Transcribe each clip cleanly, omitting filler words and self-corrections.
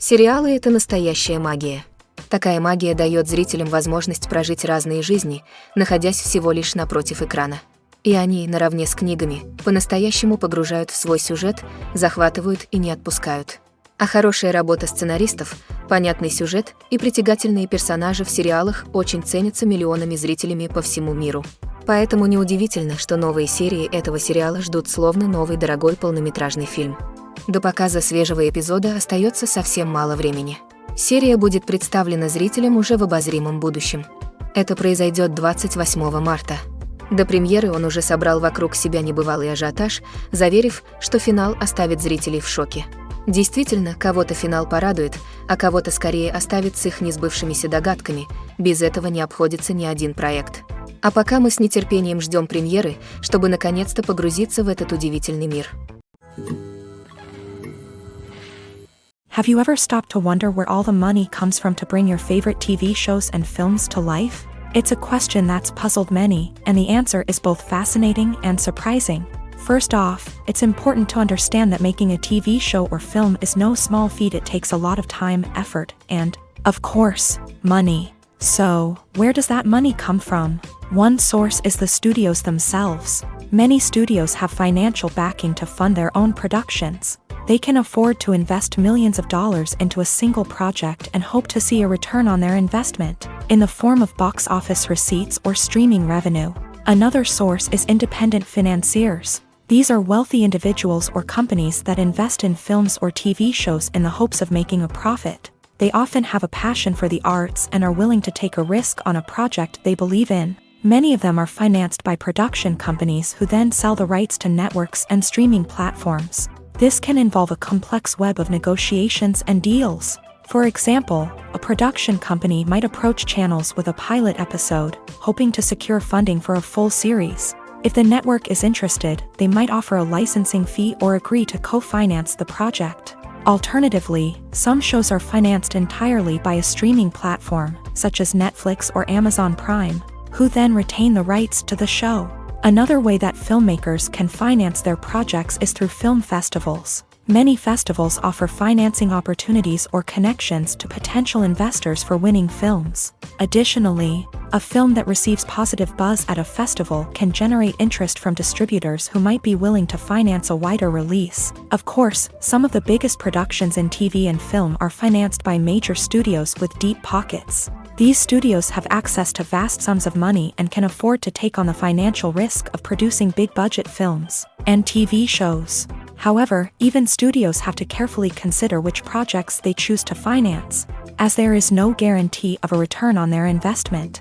Сериалы — это настоящая магия. Такая магия дает зрителям возможность прожить разные жизни, находясь всего лишь напротив экрана. И они, наравне с книгами, по-настоящему погружают в свой сюжет, захватывают и не отпускают. А хорошая работа сценаристов, понятный сюжет и притягательные персонажи в сериалах очень ценятся миллионами зрителями по всему миру. Поэтому неудивительно, что новые серии этого сериала ждут словно новый дорогой полнометражный фильм. До показа свежего эпизода остается совсем мало времени. Серия будет представлена зрителям уже в обозримом будущем. Это произойдет 28 марта. До премьеры он уже собрал вокруг себя небывалый ажиотаж, заверив, что финал оставит зрителей в шоке. Действительно, кого-то финал порадует, а кого-то скорее оставит с их несбывшимися догадками. Без этого не обходится ни один проект. А пока мы с нетерпением ждем премьеры, чтобы наконец-то погрузиться в этот удивительный мир. Have you ever stopped to wonder where all the money comes from to bring your favorite TV shows and films to life? It's a question that's puzzled many, and the answer is both fascinating and surprising. First off, it's important to understand that making a TV show or film is no small feat. It takes a lot of time, effort, and, of course, money. So, where does that money come from? One source is the studios themselves. Many studios have financial backing to fund their own productions. They can afford to invest millions of dollars into a single project and hope to see a return on their investment, in the form of box office receipts or streaming revenue. Another source is independent financiers. These are wealthy individuals or companies that invest in films or TV shows in the hopes of making a profit. They often have a passion for the arts and are willing to take a risk on a project they believe in. Many of them are financed by production companies who then sell the rights to networks and streaming platforms. This can involve a complex web of negotiations and deals. For example, a production company might approach channels with a pilot episode, hoping to secure funding for a full series. If the network is interested, they might offer a licensing fee or agree to co-finance the project. Alternatively, some shows are financed entirely by a streaming platform, such as Netflix or Amazon Prime, who then retain the rights to the show. Another way that filmmakers can finance their projects is through film festivals. Many festivals offer financing opportunities or connections to potential investors for winning films. Additionally, a film that receives positive buzz at a festival can generate interest from distributors who might be willing to finance a wider release. Of course, some of the biggest productions in TV and film are financed by major studios with deep pockets. These studios have access to vast sums of money and can afford to take on the financial risk of producing big-budget films and TV shows. However, even studios have to carefully consider which projects they choose to finance, as there is no guarantee of a return on their investment.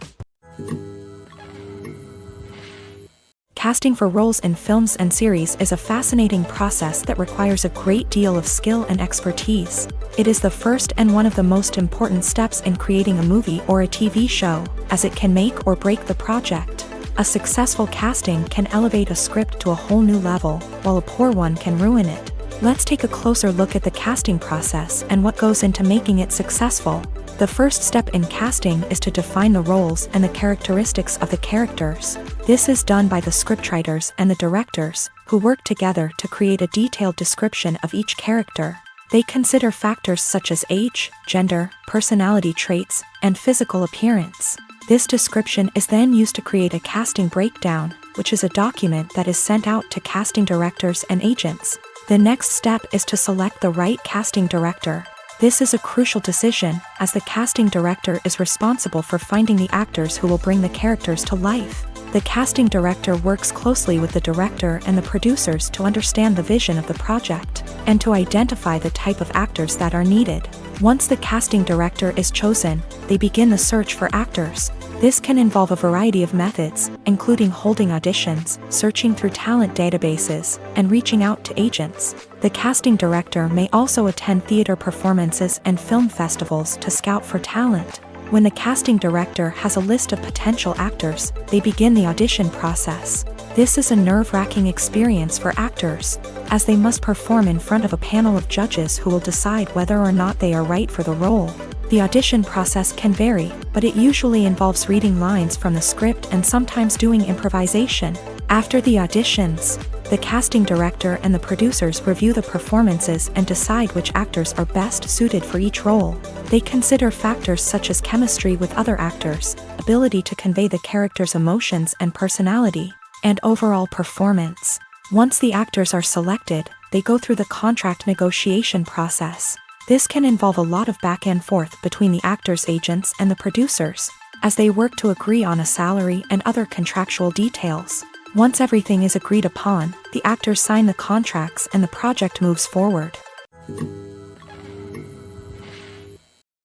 Casting for roles in films and series is a fascinating process that requires a great deal of skill and expertise. It is the first and one of the most important steps in creating a movie or a TV show, as it can make or break the project. A successful casting can elevate a script to a whole new level, while a poor one can ruin it. Let's take a closer look at the casting process and what goes into making it successful. The first step in casting is to define the roles and the characteristics of the characters. This is done by the scriptwriters and the directors, who work together to create a detailed description of each character. They consider factors such as age, gender, personality traits, and physical appearance. This description is then used to create a casting breakdown, which is a document that is sent out to casting directors and agents. The next step is to select the right casting director. This is a crucial decision, as the casting director is responsible for finding the actors who will bring the characters to life. The casting director works closely with the director and the producers to understand the vision of the project, and to identify the type of actors that are needed. Once the casting director is chosen, they begin the search for actors. This can involve a variety of methods, including holding auditions, searching through talent databases, and reaching out to agents. The casting director may also attend theater performances and film festivals to scout for talent. When the casting director has a list of potential actors, they begin the audition process. This is a nerve-wracking experience for actors, as they must perform in front of a panel of judges who will decide whether or not they are right for the role. The audition process can vary, but it usually involves reading lines from the script and sometimes doing improvisation. After the auditions, The casting director and the producers review the performances and decide which actors are best suited for each role. They consider factors such as chemistry with other actors, ability to convey the character's emotions and personality, and overall performance. Once the actors are selected, they go through the contract negotiation process. This can involve a lot of back and forth between the actors' agents and the producers, as they work to agree on a salary and other contractual details. Once everything is agreed upon, the actors sign the contracts and the project moves forward.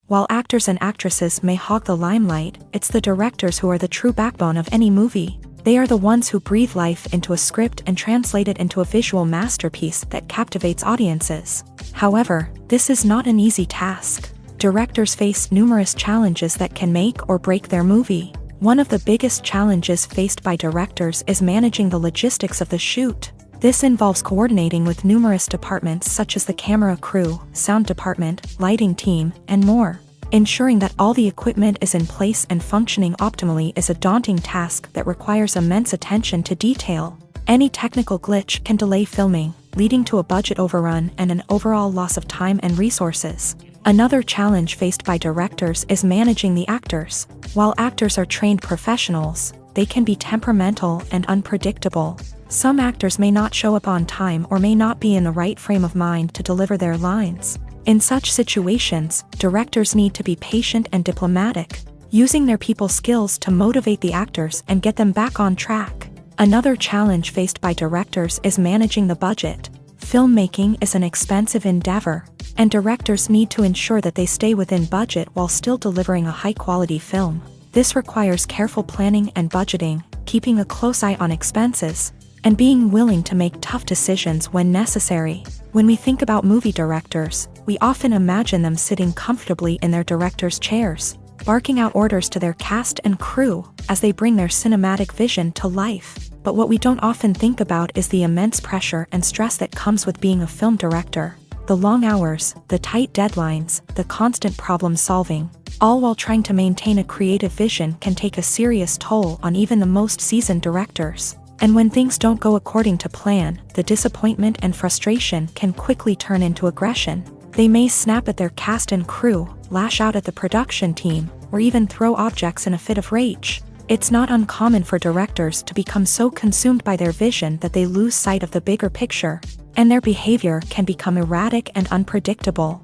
While actors and actresses may hog the limelight, it's the directors who are the true backbone of any movie. They are the ones who breathe life into a script and translate it into a visual masterpiece that captivates audiences. However, this is not an easy task. Directors face numerous challenges that can make or break their movie. One of the biggest challenges faced by directors is managing the logistics of the shoot. This involves coordinating with numerous departments such as the camera crew, sound department, lighting team, and more. Ensuring that all the equipment is in place and functioning optimally is a daunting task that requires immense attention to detail. Any technical glitch can delay filming, leading to a budget overrun and an overall loss of time and resources. Another challenge faced by directors is managing the actors. While actors are trained professionals, they can be temperamental and unpredictable. Some actors may not show up on time or may not be in the right frame of mind to deliver their lines. In such situations, directors need to be patient and diplomatic, using their people skills to motivate the actors and get them back on track. Another challenge faced by directors is managing the budget. Filmmaking is an expensive endeavor, and directors need to ensure that they stay within budget while still delivering a high-quality film. This requires careful planning and budgeting, keeping a close eye on expenses, and being willing to make tough decisions when necessary. When we think about movie directors, we often imagine them sitting comfortably in their director's chairs, barking out orders to their cast and crew as they bring their cinematic vision to life. But what we don't often think about is the immense pressure and stress that comes with being a film director. The long hours, the tight deadlines, the constant problem solving, all while trying to maintain a creative vision can take a serious toll on even the most seasoned directors. And when things don't go according to plan, the disappointment and frustration can quickly turn into aggression. They may snap at their cast and crew, lash out at the production team, or even throw objects in a fit of rage. It's not uncommon for directors to become so consumed by their vision that they lose sight of the bigger picture, and their behavior can become erratic and unpredictable.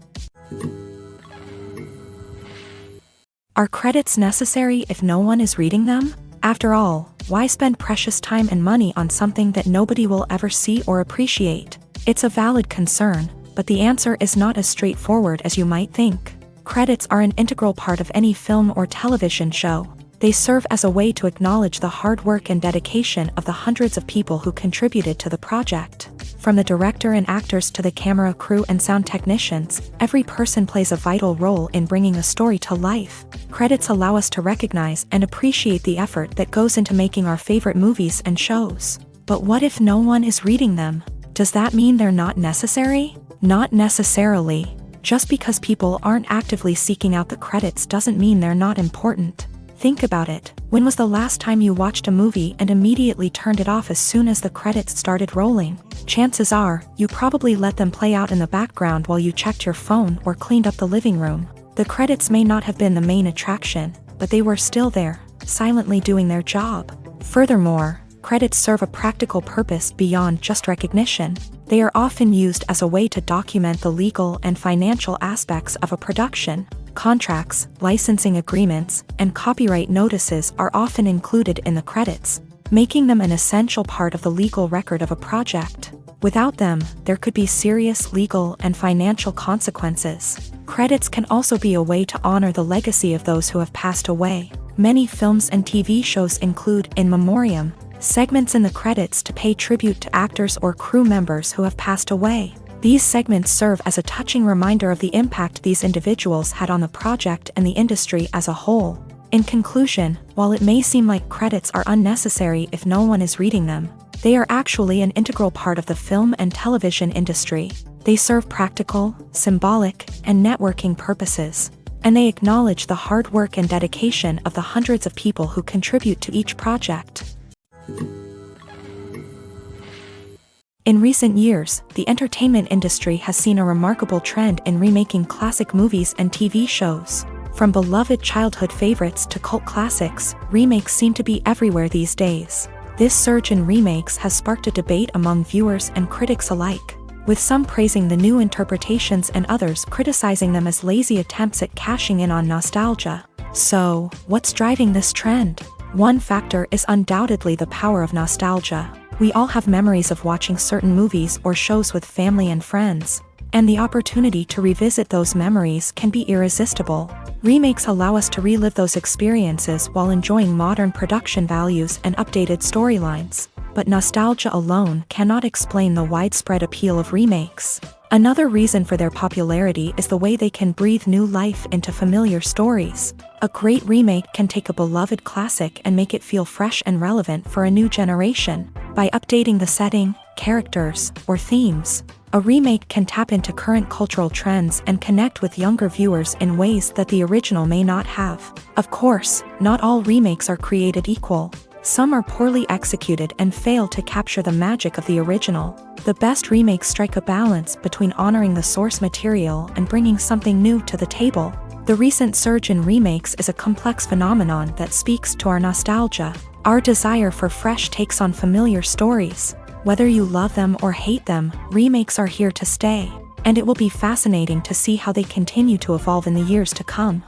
Are credits necessary if no one is reading them? After all, why spend precious time and money on something that nobody will ever see or appreciate? It's a valid concern, but the answer is not as straightforward as you might think. Credits are an integral part of any film or television show. They serve as a way to acknowledge the hard work and dedication of the hundreds of people who contributed to the project. From the director and actors to the camera crew and sound technicians, every person plays a vital role in bringing a story to life. Credits allow us to recognize and appreciate the effort that goes into making our favorite movies and shows. But what if no one is reading them? Does that mean they're not necessary? Not necessarily. Just because people aren't actively seeking out the credits doesn't mean they're not important. Think about it. When was the last time you watched a movie and immediately turned it off as soon as the credits started rolling? Chances are, you probably let them play out in the background while you checked your phone or cleaned up the living room. The credits may not have been the main attraction, but they were still there, silently doing their job. Furthermore, credits serve a practical purpose beyond just recognition. They are often used as a way to document the legal and financial aspects of a production. Contracts, licensing agreements, and copyright notices are often included in the credits, making them an essential part of the legal record of a project. Without them, there could be serious legal and financial consequences. Credits can also be a way to honor the legacy of those who have passed away. Many films and TV shows include in memoriam segments in the credits to pay tribute to actors or crew members who have passed away. These segments serve as a touching reminder of the impact these individuals had on the project and the industry as a whole. In conclusion, while it may seem like credits are unnecessary if no one is reading them, they are actually an integral part of the film and television industry. They serve practical, symbolic, and networking purposes, and they acknowledge the hard work and dedication of the hundreds of people who contribute to each project. In recent years, the entertainment industry has seen a remarkable trend in remaking classic movies and TV shows. From beloved childhood favorites to cult classics, remakes seem to be everywhere these days. This surge in remakes has sparked a debate among viewers and critics alike, with some praising the new interpretations and others criticizing them as lazy attempts at cashing in on nostalgia. So, what's driving this trend? One factor is undoubtedly the power of nostalgia. We all have memories of watching certain movies or shows with family and friends, and the opportunity to revisit those memories can be irresistible. Remakes allow us to relive those experiences while enjoying modern production values and updated storylines. But nostalgia alone cannot explain the widespread appeal of remakes. Another reason for their popularity is the way they can breathe new life into familiar stories. A great remake can take a beloved classic and make it feel fresh and relevant for a new generation. By updating the setting, characters, or themes, a remake can tap into current cultural trends and connect with younger viewers in ways that the original may not have. Of course, not all remakes are created equal. Some are poorly executed and fail to capture the magic of the original. The best remakes strike a balance between honoring the source material and bringing something new to the table. The recent surge in remakes is a complex phenomenon that speaks to our nostalgia, our desire for fresh takes on familiar stories. Whether you love them or hate them, remakes are here to stay, and it will be fascinating to see how they continue to evolve in the years to come.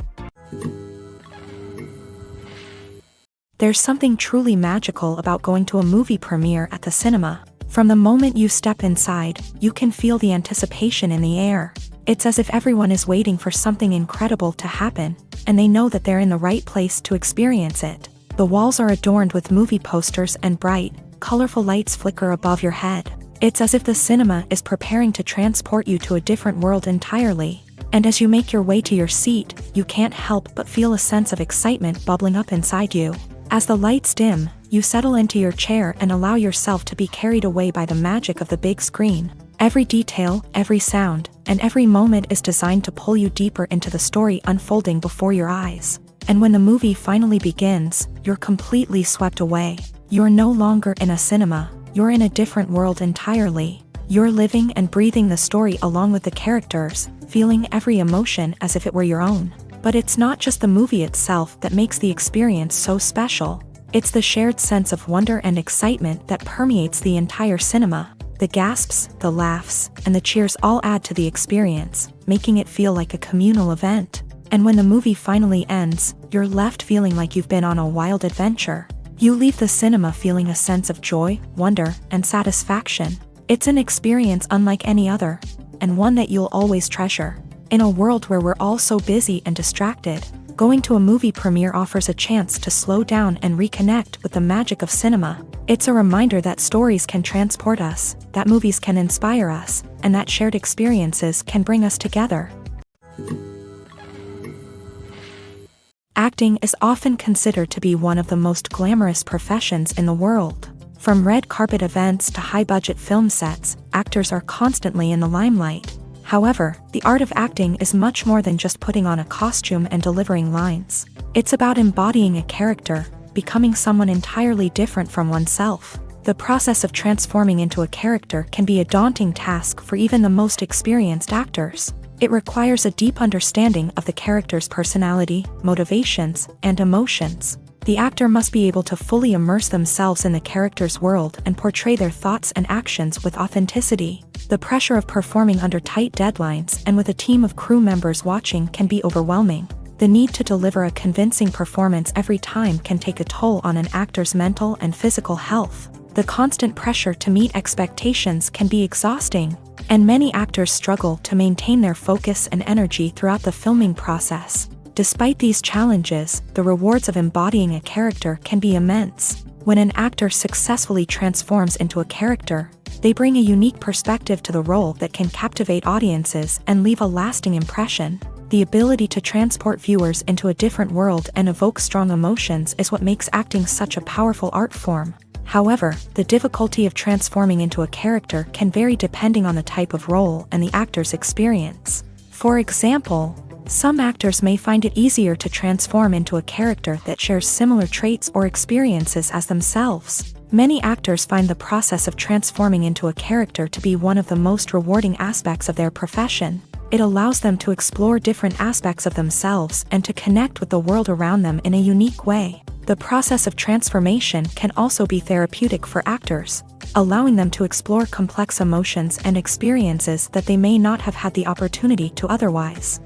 There's something truly magical about going to a movie premiere at the cinema. From the moment you step inside, you can feel the anticipation in the air. It's as if everyone is waiting for something incredible to happen, and they know that they're in the right place to experience it. The walls are adorned with movie posters and bright, colorful lights flicker above your head. It's as if the cinema is preparing to transport you to a different world entirely. And as you make your way to your seat, you can't help but feel a sense of excitement bubbling up inside you. As the lights dim, you settle into your chair and allow yourself to be carried away by the magic of the big screen. Every detail, every sound, and every moment is designed to pull you deeper into the story unfolding before your eyes. And when the movie finally begins, you're completely swept away. You're no longer in a cinema, you're in a different world entirely. You're living and breathing the story along with the characters, feeling every emotion as if it were your own. But it's not just the movie itself that makes the experience so special. It's the shared sense of wonder and excitement that permeates the entire cinema. The gasps, the laughs, and the cheers all add to the experience, making it feel like a communal event. And when the movie finally ends, you're left feeling like you've been on a wild adventure. You leave the cinema feeling a sense of joy, wonder, and satisfaction. It's an experience unlike any other, and one that you'll always treasure. In a world where we're all so busy and distracted, going to a movie premiere offers a chance to slow down and reconnect with the magic of cinema. It's a reminder that stories can transport us, that movies can inspire us, and that shared experiences can bring us together. Acting is often considered to be one of the most glamorous professions in the world. From red carpet events to high-budget film sets, actors are constantly in the limelight. However, the art of acting is much more than just putting on a costume and delivering lines. It's about embodying a character, becoming someone entirely different from oneself. The process of transforming into a character can be a daunting task for even the most experienced actors. It requires a deep understanding of the character's personality, motivations, and emotions. The actor must be able to fully immerse themselves in the character's world and portray their thoughts and actions with authenticity. The pressure of performing under tight deadlines and with a team of crew members watching can be overwhelming. The need to deliver a convincing performance every time can take a toll on an actor's mental and physical health. The constant pressure to meet expectations can be exhausting, and many actors struggle to maintain their focus and energy throughout the filming process. Despite these challenges, the rewards of embodying a character can be immense. When an actor successfully transforms into a character, they bring a unique perspective to the role that can captivate audiences and leave a lasting impression. The ability to transport viewers into a different world and evoke strong emotions is what makes acting such a powerful art form. However, the difficulty of transforming into a character can vary depending on the type of role and the actor's experience. For example, some actors may find it easier to transform into a character that shares similar traits or experiences as themselves. Many actors find the process of transforming into a character to be one of the most rewarding aspects of their profession. It allows them to explore different aspects of themselves and to connect with the world around them in a unique way. The process of transformation can also be therapeutic for actors, allowing them to explore complex emotions and experiences that they may not have had the opportunity to otherwise.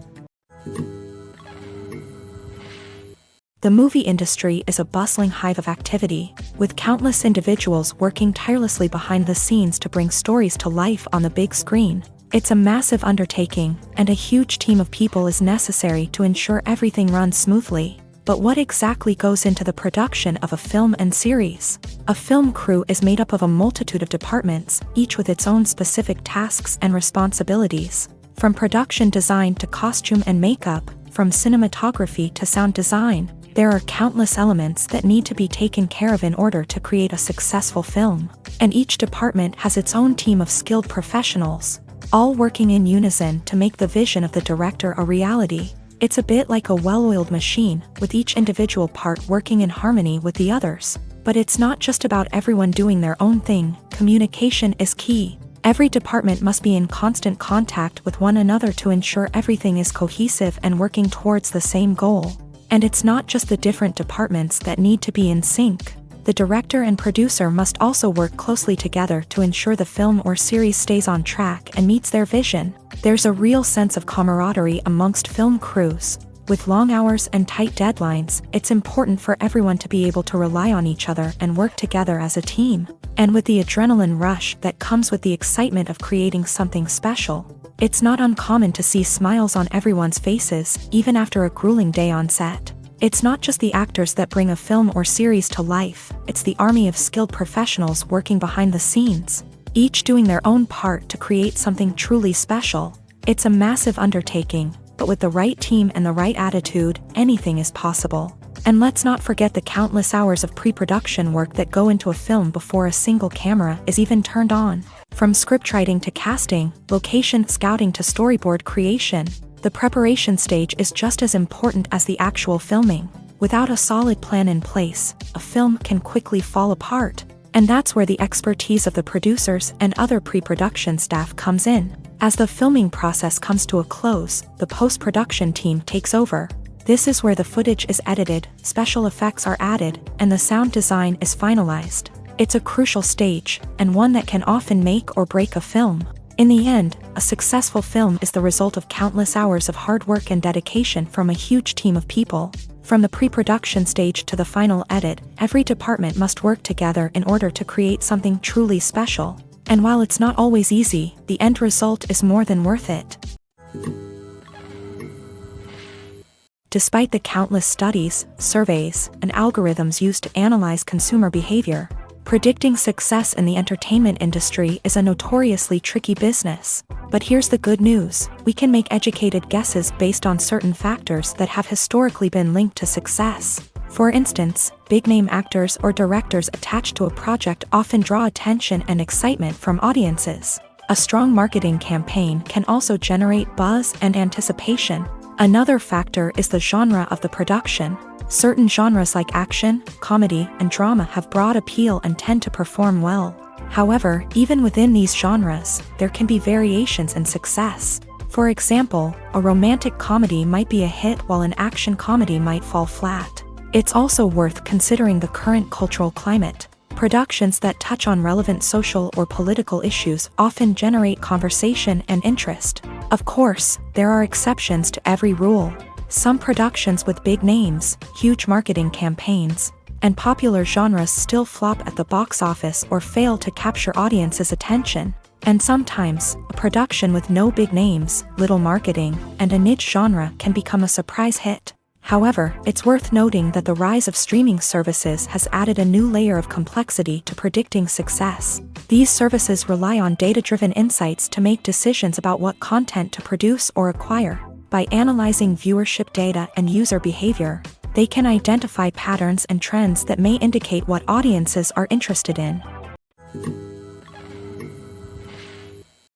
The movie industry is a bustling hive of activity, with countless individuals working tirelessly behind the scenes to bring stories to life on the big screen. It's a massive undertaking, and a huge team of people is necessary to ensure everything runs smoothly. But what exactly goes into the production of a film and series? A film crew is made up of a multitude of departments, each with its own specific tasks and responsibilities. From production design to costume and makeup, from cinematography to sound design, there are countless elements that need to be taken care of in order to create a successful film. And each department has its own team of skilled professionals, all working in unison to make the vision of the director a reality. It's a bit like a well-oiled machine, with each individual part working in harmony with the others. But it's not just about everyone doing their own thing. Communication is key. Every department must be in constant contact with one another to ensure everything is cohesive and working towards the same goal. And it's not just the different departments that need to be in sync. The director and producer must also work closely together to ensure the film or series stays on track and meets their vision. There's a real sense of camaraderie amongst film crews. With long hours and tight deadlines, it's important for everyone to be able to rely on each other and work together as a team. And with the adrenaline rush that comes with the excitement of creating something special, it's not uncommon to see smiles on everyone's faces, even after a grueling day on set. It's not just the actors that bring a film or series to life, it's the army of skilled professionals working behind the scenes, each doing their own part to create something truly special. It's a massive undertaking, but with the right team and the right attitude, anything is possible. And let's not forget the countless hours of pre-production work that go into a film before a single camera is even turned on. From scriptwriting to casting, location scouting to storyboard creation, the preparation stage is just as important as the actual filming. Without a solid plan in place, a film can quickly fall apart. And that's where the expertise of the producers and other pre-production staff comes in. As the filming process comes to a close, the post-production team takes over. This is where the footage is edited, special effects are added, and the sound design is finalized. It's a crucial stage, and one that can often make or break a film. In the end, a successful film is the result of countless hours of hard work and dedication from a huge team of people. From the pre-production stage to the final edit, every department must work together in order to create something truly special. And while it's not always easy, the end result is more than worth it. Despite the countless studies, surveys, and algorithms used to analyze consumer behavior, predicting success in the entertainment industry is a notoriously tricky business. But here's the good news: we can make educated guesses based on certain factors that have historically been linked to success. For instance, big-name actors or directors attached to a project often draw attention and excitement from audiences. A strong marketing campaign can also generate buzz and anticipation. Another factor is the genre of the production. Certain genres like action, comedy, and drama have broad appeal and tend to perform well. However, even within these genres, there can be variations in success. For example, a romantic comedy might be a hit while an action comedy might fall flat. It's also worth considering the current cultural climate. Productions that touch on relevant social or political issues often generate conversation and interest. Of course, there are exceptions to every rule. Some productions with big names, huge marketing campaigns, and popular genres still flop at the box office or fail to capture audiences' attention. And sometimes, a production with no big names, little marketing, and a niche genre can become a surprise hit. However, it's worth noting that the rise of streaming services has added a new layer of complexity to predicting success. These services rely on data-driven insights to make decisions about what content to produce or acquire. By analyzing viewership data and user behavior, they can identify patterns and trends that may indicate what audiences are interested in.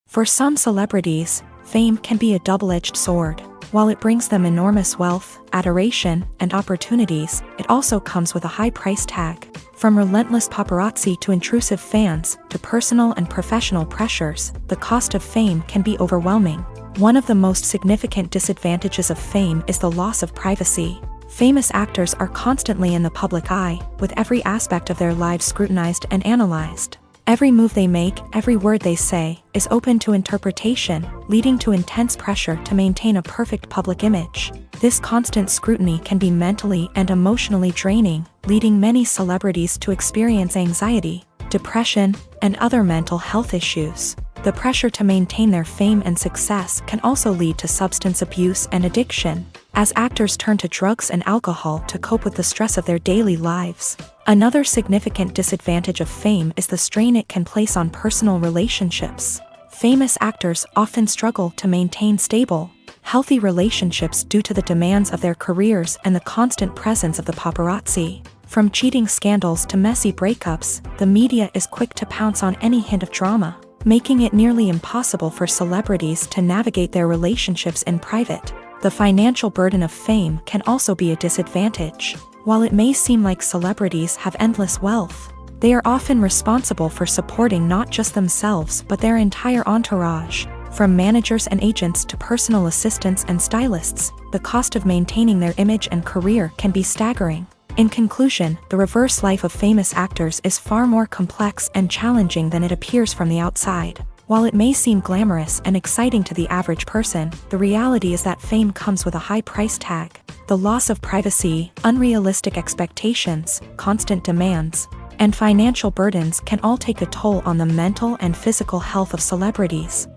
For some celebrities, fame can be a double-edged sword. While it brings them enormous wealth, adoration, and opportunities, it also comes with a high price tag. From relentless paparazzi to intrusive fans, to personal and professional pressures, the cost of fame can be overwhelming. One of the most significant disadvantages of fame is the loss of privacy. Famous actors are constantly in the public eye, with every aspect of their lives scrutinized and analyzed. Every move they make, every word they say, is open to interpretation, leading to intense pressure to maintain a perfect public image. This constant scrutiny can be mentally and emotionally draining, leading many celebrities to experience anxiety, depression, and other mental health issues. The pressure to maintain their fame and success can also lead to substance abuse and addiction, as actors turn to drugs and alcohol to cope with the stress of their daily lives. Another significant disadvantage of fame is the strain it can place on personal relationships. Famous actors often struggle to maintain stable, healthy relationships due to the demands of their careers and the constant presence of the paparazzi. From cheating scandals to messy breakups, the media is quick to pounce on any hint of drama, making it nearly impossible for celebrities to navigate their relationships in private. The financial burden of fame can also be a disadvantage. While it may seem like celebrities have endless wealth, they are often responsible for supporting not just themselves but their entire entourage. From managers and agents to personal assistants and stylists, the cost of maintaining their image and career can be staggering. In conclusion, the reverse life of famous actors is far more complex and challenging than it appears from the outside. While it may seem glamorous and exciting to the average person, the reality is that fame comes with a high price tag. The loss of privacy, unrealistic expectations, constant demands, and financial burdens can all take a toll on the mental and physical health of celebrities.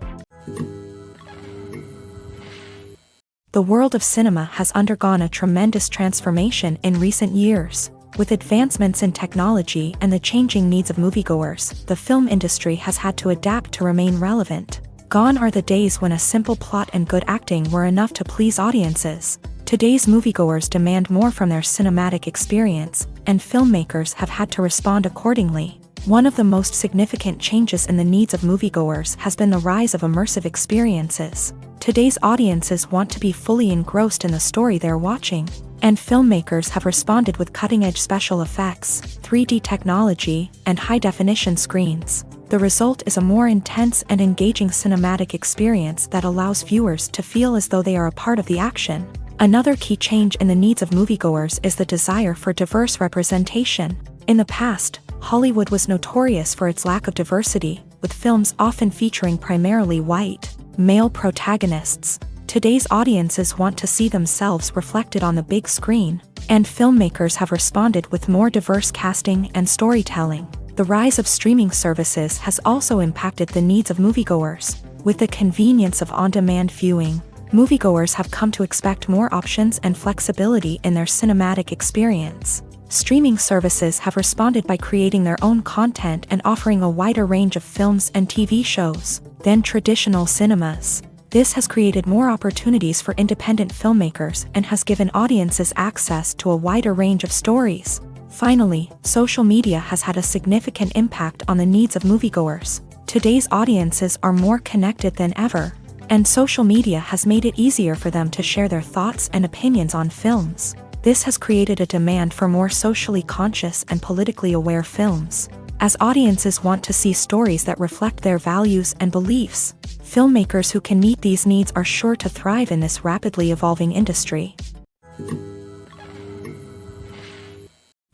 The world of cinema has undergone a tremendous transformation in recent years. With advancements in technology and the changing needs of moviegoers, the film industry has had to adapt to remain relevant. Gone are the days when a simple plot and good acting were enough to please audiences. Today's moviegoers demand more from their cinematic experience, and filmmakers have had to respond accordingly. One of the most significant changes in the needs of moviegoers has been the rise of immersive experiences. Today's audiences want to be fully engrossed in the story they're watching, and filmmakers have responded with cutting-edge special effects, 3D technology, and high-definition screens. The result is a more intense and engaging cinematic experience that allows viewers to feel as though they are a part of the action. Another key change in the needs of moviegoers is the desire for diverse representation. In the past, Hollywood was notorious for its lack of diversity, with films often featuring primarily white, male protagonists. Today's audiences want to see themselves reflected on the big screen, and filmmakers have responded with more diverse casting and storytelling. The rise of streaming services has also impacted the needs of moviegoers. With the convenience of on-demand viewing, moviegoers have come to expect more options and flexibility in their cinematic experience. Streaming services have responded by creating their own content and offering a wider range of films and TV shows than traditional cinemas. This has created more opportunities for independent filmmakers and has given audiences access to a wider range of stories. Finally, social media has had a significant impact on the needs of moviegoers. Today's audiences are more connected than ever, and social media has made it easier for them to share their thoughts and opinions on films. This has created a demand for more socially conscious and politically aware films. As audiences want to see stories that reflect their values and beliefs, filmmakers who can meet these needs are sure to thrive in this rapidly evolving industry.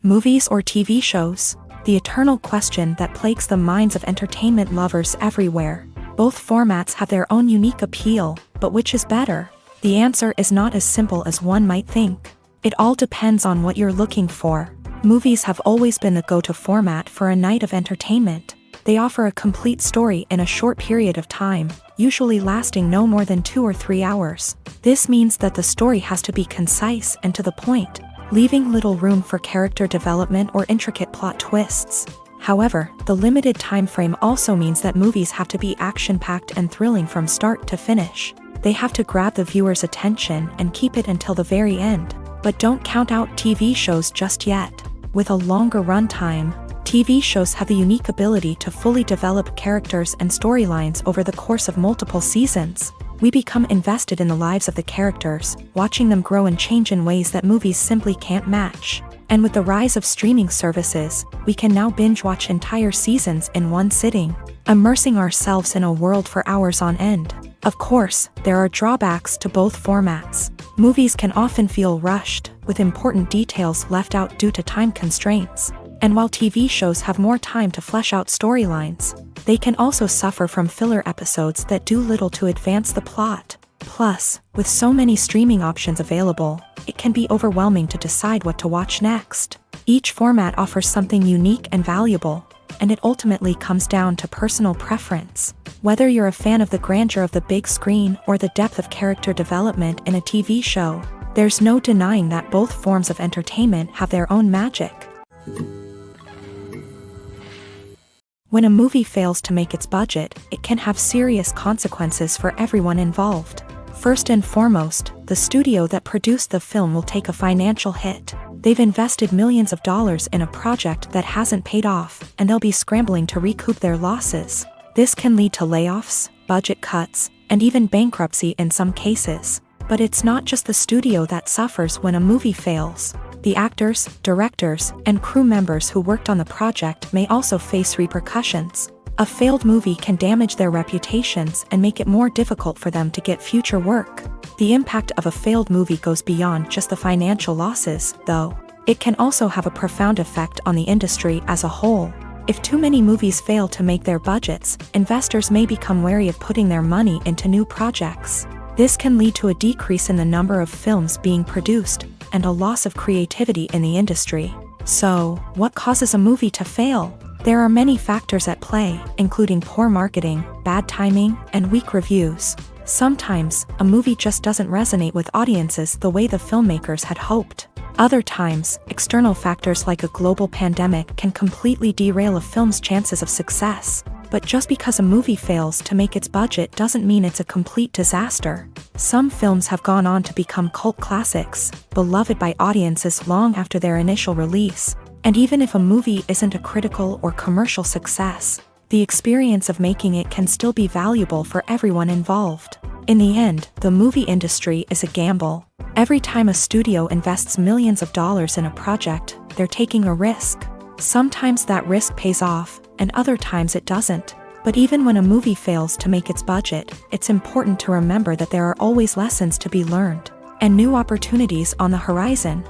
Movies or TV shows? The eternal question that plagues the minds of entertainment lovers everywhere. Both formats have their own unique appeal, but which is better? The answer is not as simple as one might think. It all depends on what you're looking for. Movies have always been the go-to format for a night of entertainment. They offer a complete story in a short period of time, usually lasting no more than 2 or 3 hours. This means that the story has to be concise and to the point, leaving little room for character development or intricate plot twists. However, the limited time frame also means that movies have to be action-packed and thrilling from start to finish. They have to grab the viewer's attention and keep it until the very end. But don't count out TV shows just yet. With a longer runtime, TV shows have the unique ability to fully develop characters and storylines over the course of multiple seasons. We become invested in the lives of the characters, watching them grow and change in ways that movies simply can't match. And with the rise of streaming services, we can now binge-watch entire seasons in one sitting, immersing ourselves in a world for hours on end. Of course, there are drawbacks to both formats. Movies can often feel rushed, with important details left out due to time constraints. And while TV shows have more time to flesh out storylines, they can also suffer from filler episodes that do little to advance the plot. Plus, with so many streaming options available, it can be overwhelming to decide what to watch next. Each format offers something unique and valuable, and it ultimately comes down to personal preference. Whether you're a fan of the grandeur of the big screen or the depth of character development in a TV show, there's no denying that both forms of entertainment have their own magic. When a movie fails to make its budget, it can have serious consequences for everyone involved. First and foremost, the studio that produced the film will take a financial hit. They've invested millions of dollars in a project that hasn't paid off, and they'll be scrambling to recoup their losses. This can lead to layoffs, budget cuts, and even bankruptcy in some cases. But it's not just the studio that suffers when a movie fails. The actors, directors, and crew members who worked on the project may also face repercussions. A failed movie can damage their reputations and make it more difficult for them to get future work. The impact of a failed movie goes beyond just the financial losses, though. It can also have a profound effect on the industry as a whole. If too many movies fail to make their budgets, investors may become wary of putting their money into new projects. This can lead to a decrease in the number of films being produced, and a loss of creativity in the industry. So, what causes a movie to fail? There are many factors at play, including poor marketing, bad timing, and weak reviews. Sometimes, a movie just doesn't resonate with audiences the way the filmmakers had hoped. Other times, external factors like a global pandemic can completely derail a film's chances of success. But just because a movie fails to make its budget doesn't mean it's a complete disaster. Some films have gone on to become cult classics, beloved by audiences long after their initial release. And even if a movie isn't a critical or commercial success, the experience of making it can still be valuable for everyone involved. In the end, the movie industry is a gamble. Every time a studio invests millions of dollars in a project, they're taking a risk. Sometimes that risk pays off, and other times it doesn't. But even when a movie fails to make its budget, it's important to remember that there are always lessons to be learned, and new opportunities on the horizon.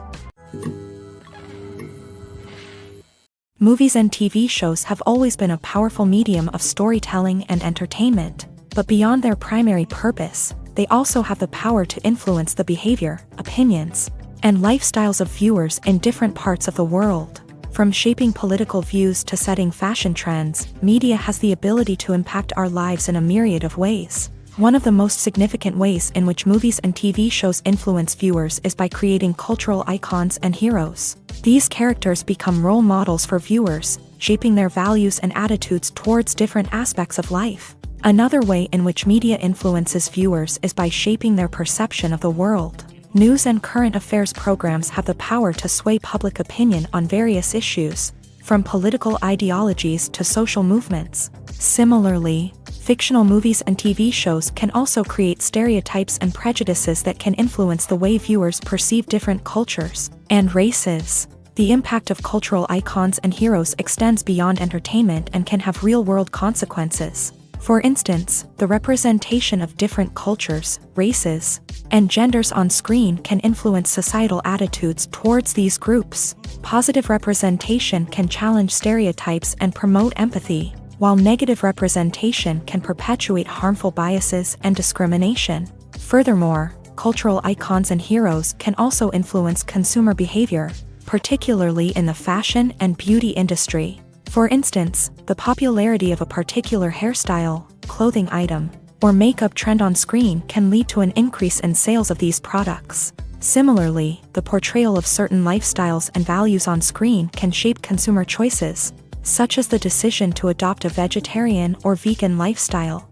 Movies and TV shows have always been a powerful medium of storytelling and entertainment, but beyond their primary purpose, they also have the power to influence the behavior, opinions, and lifestyles of viewers in different parts of the world. From shaping political views to setting fashion trends, media has the ability to impact our lives in a myriad of ways. One of the most significant ways in which movies and TV shows influence viewers is by creating cultural icons and heroes. These characters become role models for viewers, shaping their values and attitudes towards different aspects of life. Another way in which media influences viewers is by shaping their perception of the world. News and current affairs programs have the power to sway public opinion on various issues, from political ideologies to social movements. Similarly, fictional movies and TV shows can also create stereotypes and prejudices that can influence the way viewers perceive different cultures and races. The impact of cultural icons and heroes extends beyond entertainment and can have real-world consequences. For instance, the representation of different cultures, races, and genders on screen can influence societal attitudes towards these groups. Positive representation can challenge stereotypes and promote empathy, while negative representation can perpetuate harmful biases and discrimination. Furthermore, cultural icons and heroes can also influence consumer behavior, particularly in the fashion and beauty industry. For instance, the popularity of a particular hairstyle, clothing item, or makeup trend on screen can lead to an increase in sales of these products. Similarly, the portrayal of certain lifestyles and values on screen can shape consumer choices, such as the decision to adopt a vegetarian or vegan lifestyle.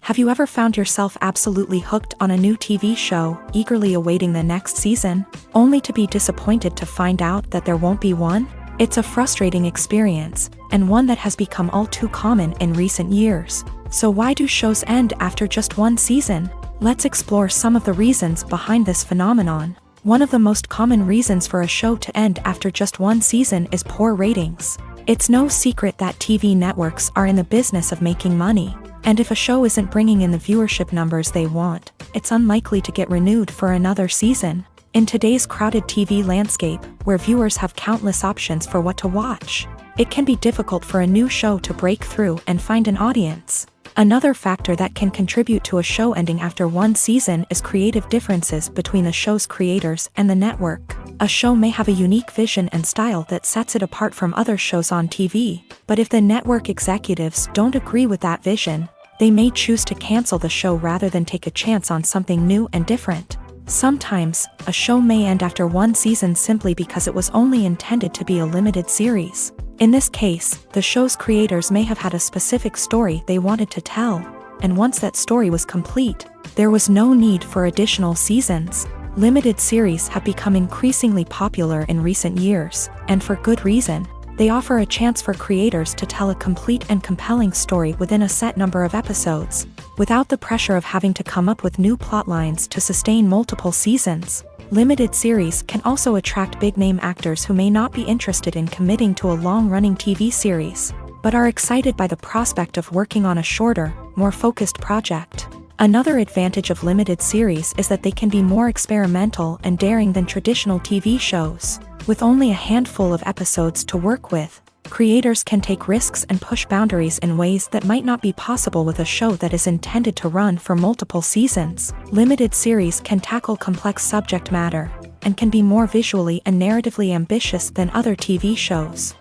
Have you ever found yourself absolutely hooked on a new TV show, eagerly awaiting the next season, only to be disappointed to find out that there won't be one? It's a frustrating experience, and one that has become all too common in recent years. So why do shows end after just one season? Let's explore some of the reasons behind this phenomenon. One of the most common reasons for a show to end after just one season is poor ratings. It's no secret that TV networks are in the business of making money, and if a show isn't bringing in the viewership numbers they want, it's unlikely to get renewed for another season. In today's crowded TV landscape, where viewers have countless options for what to watch, it can be difficult for a new show to break through and find an audience. Another factor that can contribute to a show ending after one season is creative differences between the show's creators and the network. A show may have a unique vision and style that sets it apart from other shows on TV, but if the network executives don't agree with that vision, they may choose to cancel the show rather than take a chance on something new and different. Sometimes, a show may end after one season simply because it was only intended to be a limited series. In this case, the show's creators may have had a specific story they wanted to tell, and once that story was complete, there was no need for additional seasons. Limited series have become increasingly popular in recent years, and for good reason. They offer a chance for creators to tell a complete and compelling story within a set number of episodes, without the pressure of having to come up with new plotlines to sustain multiple seasons. Limited series can also attract big-name actors who may not be interested in committing to a long-running TV series, but are excited by the prospect of working on a shorter, more focused project. Another advantage of limited series is that they can be more experimental and daring than traditional TV shows. With only a handful of episodes to work with, creators can take risks and push boundaries in ways that might not be possible with a show that is intended to run for multiple seasons. Limited series can tackle complex subject matter, and can be more visually and narratively ambitious than other TV shows.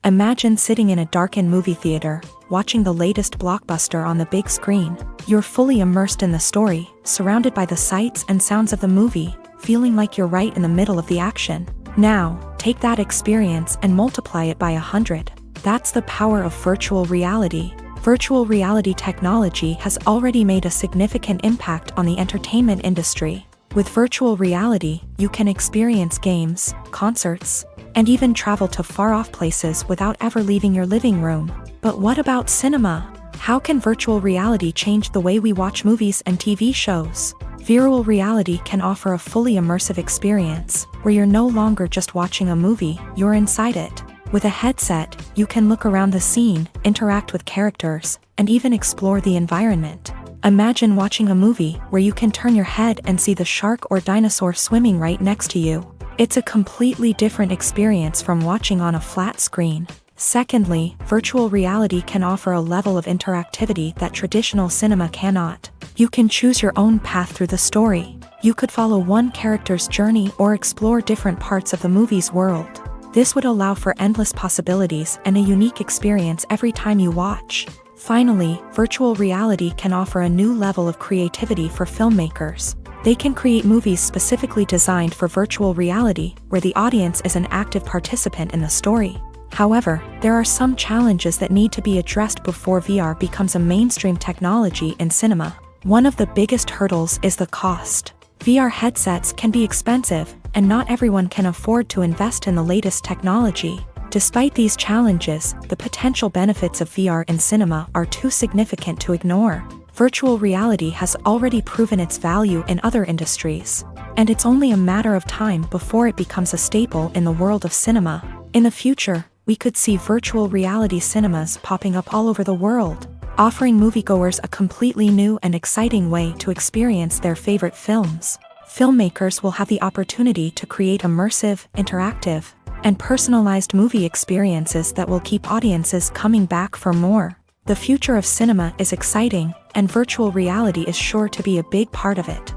Imagine sitting in a darkened movie theater, watching the latest blockbuster on the big screen. You're fully immersed in the story, surrounded by the sights and sounds of the movie, feeling like you're right in the middle of the action. Now, take that experience and multiply it by 100. That's the power of virtual reality. Virtual reality technology has already made a significant impact on the entertainment industry. With virtual reality, you can experience games, concerts, and even travel to far-off places without ever leaving your living room. But what about cinema? How can virtual reality change the way we watch movies and TV shows? Virtual reality can offer a fully immersive experience, where you're no longer just watching a movie, you're inside it. With a headset, you can look around the scene, interact with characters, and even explore the environment. Imagine watching a movie where you can turn your head and see the shark or dinosaur swimming right next to you. It's a completely different experience from watching on a flat screen. Secondly, virtual reality can offer a level of interactivity that traditional cinema cannot. You can choose your own path through the story. You could follow one character's journey or explore different parts of the movie's world. This would allow for endless possibilities and a unique experience every time you watch. Finally, virtual reality can offer a new level of creativity for filmmakers. They can create movies specifically designed for virtual reality, where the audience is an active participant in the story. However, there are some challenges that need to be addressed before VR becomes a mainstream technology in cinema. One of the biggest hurdles is the cost. VR headsets can be expensive, and not everyone can afford to invest in the latest technology. Despite these challenges, the potential benefits of VR in cinema are too significant to ignore. Virtual reality has already proven its value in other industries, and it's only a matter of time before it becomes a staple in the world of cinema. In the future, we could see virtual reality cinemas popping up all over the world, offering moviegoers a completely new and exciting way to experience their favorite films. Filmmakers will have the opportunity to create immersive, interactive, and personalized movie experiences that will keep audiences coming back for more. The future of cinema is exciting, and virtual reality is sure to be a big part of it.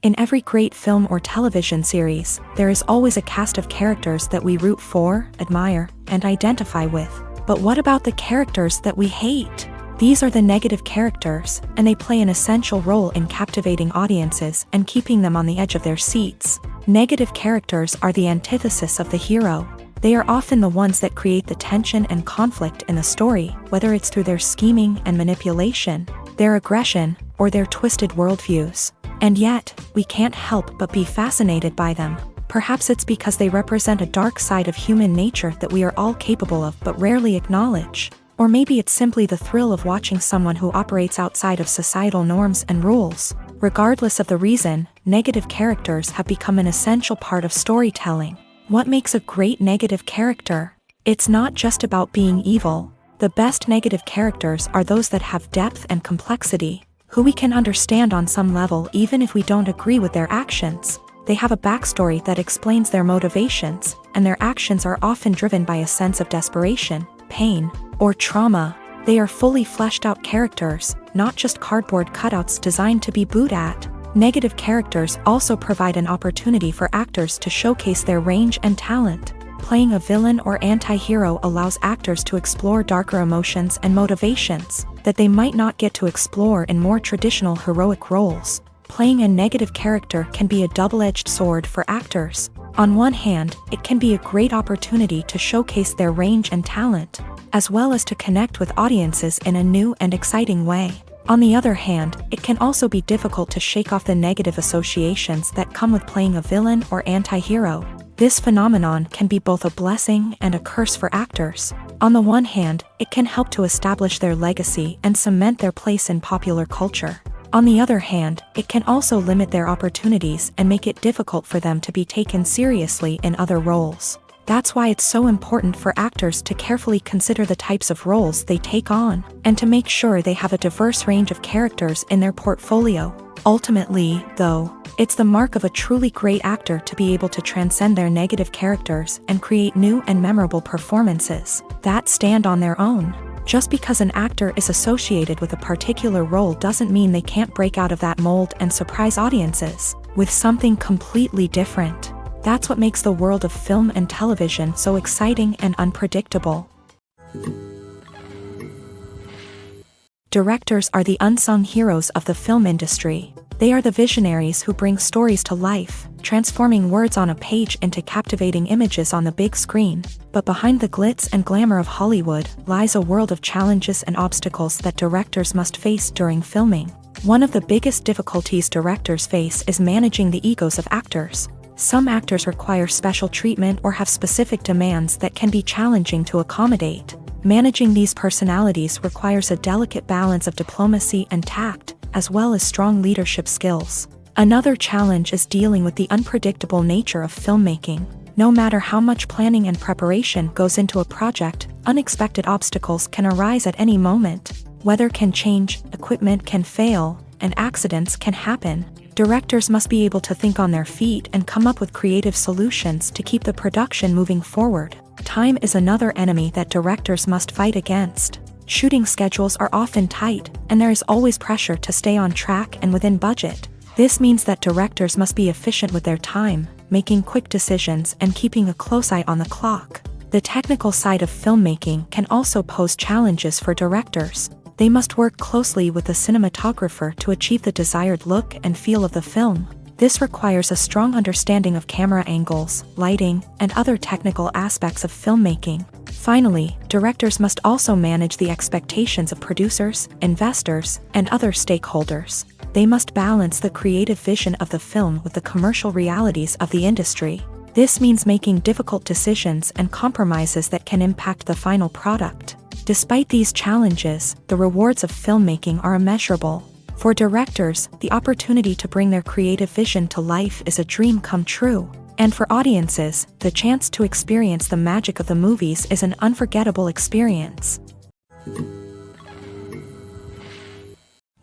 In every great film or television series, there is always a cast of characters that we root for, admire, and identify with. But what about the characters that we hate? These are the negative characters, and they play an essential role in captivating audiences and keeping them on the edge of their seats. Negative characters are the antithesis of the hero. They are often the ones that create the tension and conflict in the story, whether it's through their scheming and manipulation, their aggression, or their twisted worldviews. And yet, we can't help but be fascinated by them. Perhaps it's because they represent a dark side of human nature that we are all capable of but rarely acknowledge. Or maybe it's simply the thrill of watching someone who operates outside of societal norms and rules. Regardless of the reason, negative characters have become an essential part of storytelling. What makes a great negative character? It's not just about being evil. The best negative characters are those that have depth and complexity, who we can understand on some level even if we don't agree with their actions. They have a backstory that explains their motivations, and their actions are often driven by a sense of desperation, pain, or trauma. They are fully fleshed out characters, not just cardboard cutouts designed to be booed at. Negative characters also provide an opportunity for actors to showcase their range and talent. Playing a villain or anti-hero allows actors to explore darker emotions and motivations that they might not get to explore in more traditional heroic roles. Playing a negative character can be a double-edged sword for actors. On one hand, it can be a great opportunity to showcase their range and talent, as well as to connect with audiences in a new and exciting way. On the other hand, it can also be difficult to shake off the negative associations that come with playing a villain or anti-hero. This phenomenon can be both a blessing and a curse for actors. On the one hand, it can help to establish their legacy and cement their place in popular culture. On the other hand, it can also limit their opportunities and make it difficult for them to be taken seriously in other roles. That's why it's so important for actors to carefully consider the types of roles they take on, and to make sure they have a diverse range of characters in their portfolio. Ultimately, though, it's the mark of a truly great actor to be able to transcend their negative characters and create new and memorable performances that stand on their own. Just because an actor is associated with a particular role doesn't mean they can't break out of that mold and surprise audiences with something completely different. That's what makes the world of film and television so exciting and unpredictable. Directors are the unsung heroes of the film industry. They are the visionaries who bring stories to life, transforming words on a page into captivating images on the big screen. But behind the glitz and glamour of Hollywood lies a world of challenges and obstacles that directors must face during filming. One of the biggest difficulties directors face is managing the egos of actors. Some actors require special treatment or have specific demands that can be challenging to accommodate. Managing these personalities requires a delicate balance of diplomacy and tact, as well as strong leadership skills. Another challenge is dealing with the unpredictable nature of filmmaking. No matter how much planning and preparation goes into a project, unexpected obstacles can arise at any moment. Weather can change, equipment can fail, and accidents can happen. Directors must be able to think on their feet and come up with creative solutions to keep the production moving forward. Time is another enemy that directors must fight against. Shooting schedules are often tight, and there is always pressure to stay on track and within budget. This means that directors must be efficient with their time, making quick decisions and keeping a close eye on the clock. The technical side of filmmaking can also pose challenges for directors. They must work closely with the cinematographer to achieve the desired look and feel of the film. This requires a strong understanding of camera angles, lighting, and other technical aspects of filmmaking. Finally, directors must also manage the expectations of producers, investors, and other stakeholders. They must balance the creative vision of the film with the commercial realities of the industry. This means making difficult decisions and compromises that can impact the final product. Despite these challenges, the rewards of filmmaking are immeasurable. For directors, the opportunity to bring their creative vision to life is a dream come true. And for audiences, the chance to experience the magic of the movies is an unforgettable experience.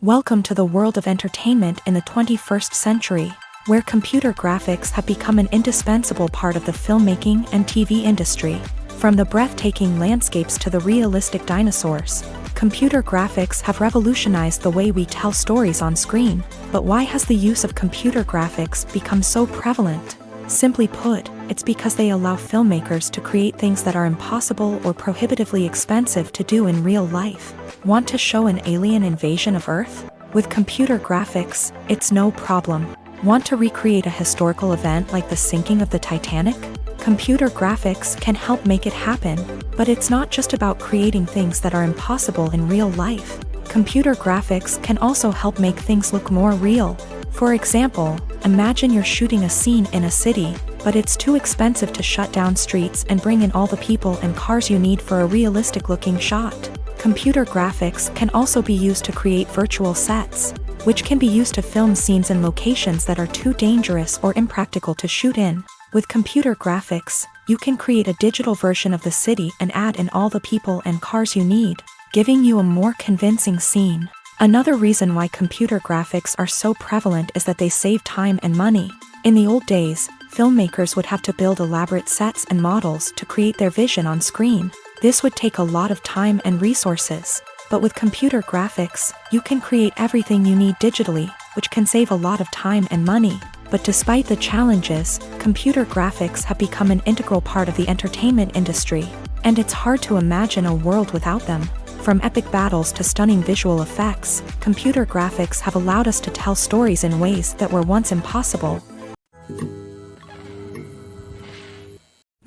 Welcome to the world of entertainment in the 21st century, where computer graphics have become an indispensable part of the filmmaking and TV industry. From the breathtaking landscapes to the realistic dinosaurs, computer graphics have revolutionized the way we tell stories on screen. But why has the use of computer graphics become so prevalent? Simply put, it's because they allow filmmakers to create things that are impossible or prohibitively expensive to do in real life. Want to show an alien invasion of Earth? With computer graphics, it's no problem. Want to recreate a historical event like the sinking of the Titanic? Computer graphics can help make it happen, but it's not just about creating things that are impossible in real life. Computer graphics can also help make things look more real. For example, imagine you're shooting a scene in a city, but it's too expensive to shut down streets and bring in all the people and cars you need for a realistic-looking shot. Computer graphics can also be used to create virtual sets, which can be used to film scenes in locations that are too dangerous or impractical to shoot in. With computer graphics, you can create a digital version of the city and add in all the people and cars you need, giving you a more convincing scene. Another reason why computer graphics are so prevalent is that they save time and money. In the old days, filmmakers would have to build elaborate sets and models to create their vision on screen. This would take a lot of time and resources. But with computer graphics, you can create everything you need digitally, which can save a lot of time and money. But despite the challenges, computer graphics have become an integral part of the entertainment industry, and it's hard to imagine a world without them. From epic battles to stunning visual effects, computer graphics have allowed us to tell stories in ways that were once impossible.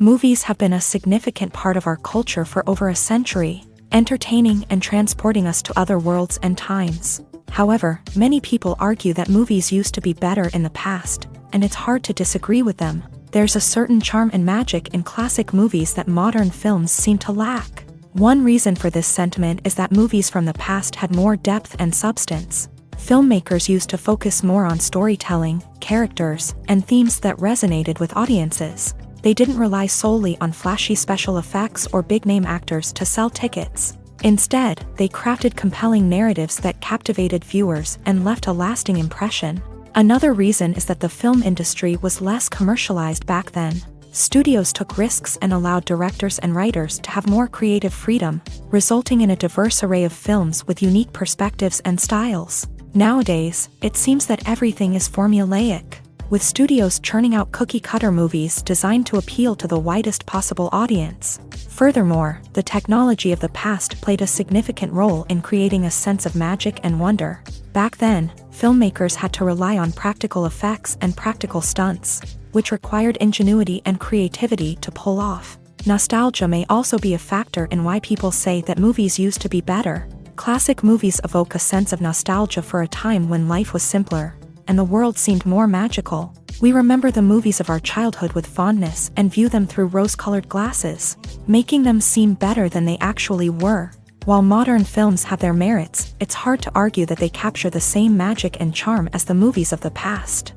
Movies have been a significant part of our culture for over a century, entertaining and transporting us to other worlds and times. However, many people argue that movies used to be better in the past, and it's hard to disagree with them. There's a certain charm and magic in classic movies that modern films seem to lack. One reason for this sentiment is that movies from the past had more depth and substance. Filmmakers used to focus more on storytelling, characters, and themes that resonated with audiences. They didn't rely solely on flashy special effects or big-name actors to sell tickets. Instead, they crafted compelling narratives that captivated viewers and left a lasting impression. Another reason is that the film industry was less commercialized back then. Studios took risks and allowed directors and writers to have more creative freedom, resulting in a diverse array of films with unique perspectives and styles. Nowadays, it seems that everything is formulaic, with studios churning out cookie-cutter movies designed to appeal to the widest possible audience. Furthermore, the technology of the past played a significant role in creating a sense of magic and wonder. Back then, filmmakers had to rely on practical effects and practical stunts, which required ingenuity and creativity to pull off. Nostalgia may also be a factor in why people say that movies used to be better. Classic movies evoke a sense of nostalgia for a time when life was simpler, and the world seemed more magical. We remember the movies of our childhood with fondness and view them through rose-colored glasses, making them seem better than they actually were. While modern films have their merits, it's hard to argue that they capture the same magic and charm as the movies of the past.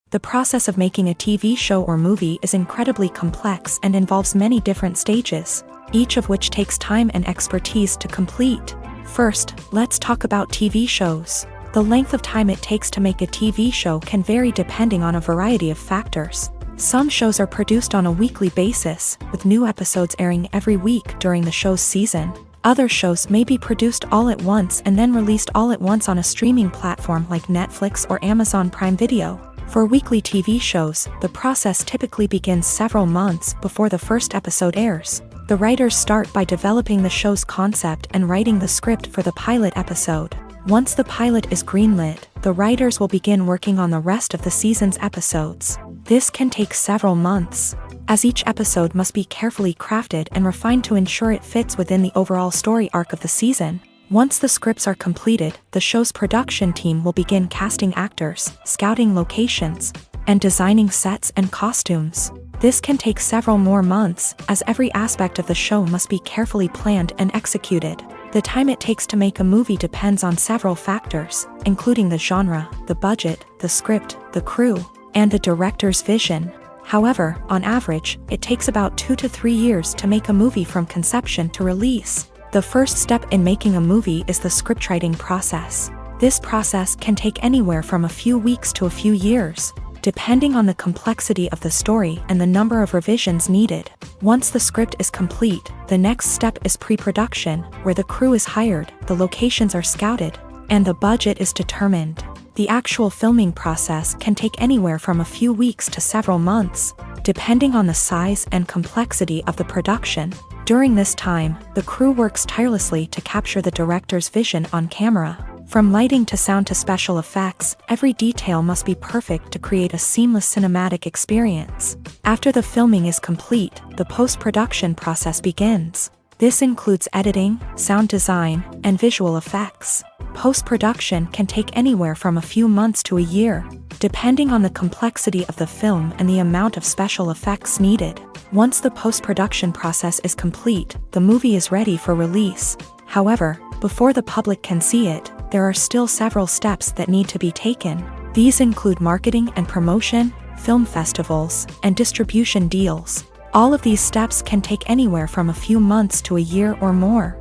The process of making a TV show or movie is incredibly complex and involves many different stages, each of which takes time and expertise to complete. First, let's talk about TV shows. The length of time it takes to make a TV show can vary depending on a variety of factors. Some shows are produced on a weekly basis, with new episodes airing every week during the show's season. Other shows may be produced all at once and then released all at once on a streaming platform like Netflix or Amazon Prime Video. For weekly TV shows, the process typically begins several months before the first episode airs. The writers start by developing the show's concept and writing the script for the pilot episode. Once the pilot is greenlit, the writers will begin working on the rest of the season's episodes. This can take several months, as each episode must be carefully crafted and refined to ensure it fits within the overall story arc of the season. Once the scripts are completed, the show's production team will begin casting actors, scouting locations, and designing sets and costumes. This can take several more months, as every aspect of the show must be carefully planned and executed. The time it takes to make a movie depends on several factors, including the genre, the budget, the script, the crew, and the director's vision. However, on average, it takes about 2 to 3 years to make a movie from conception to release. The first step in making a movie is the scriptwriting process. This process can take anywhere from a few weeks to a few years, depending on the complexity of the story and the number of revisions needed. Once the script is complete, the next step is pre-production, where the crew is hired, the locations are scouted, and the budget is determined. The actual filming process can take anywhere from a few weeks to several months, depending on the size and complexity of the production. During this time, the crew works tirelessly to capture the director's vision on camera. From lighting to sound to special effects, every detail must be perfect to create a seamless cinematic experience. After the filming is complete, the post-production process begins. This includes editing, sound design, and visual effects. Post-production can take anywhere from a few months to a year, depending on the complexity of the film and the amount of special effects needed. Once the post-production process is complete, the movie is ready for release. However, before the public can see it, there are still several steps that need to be taken. These include marketing and promotion, film festivals, and distribution deals. All of these steps can take anywhere from a few months to a year or more.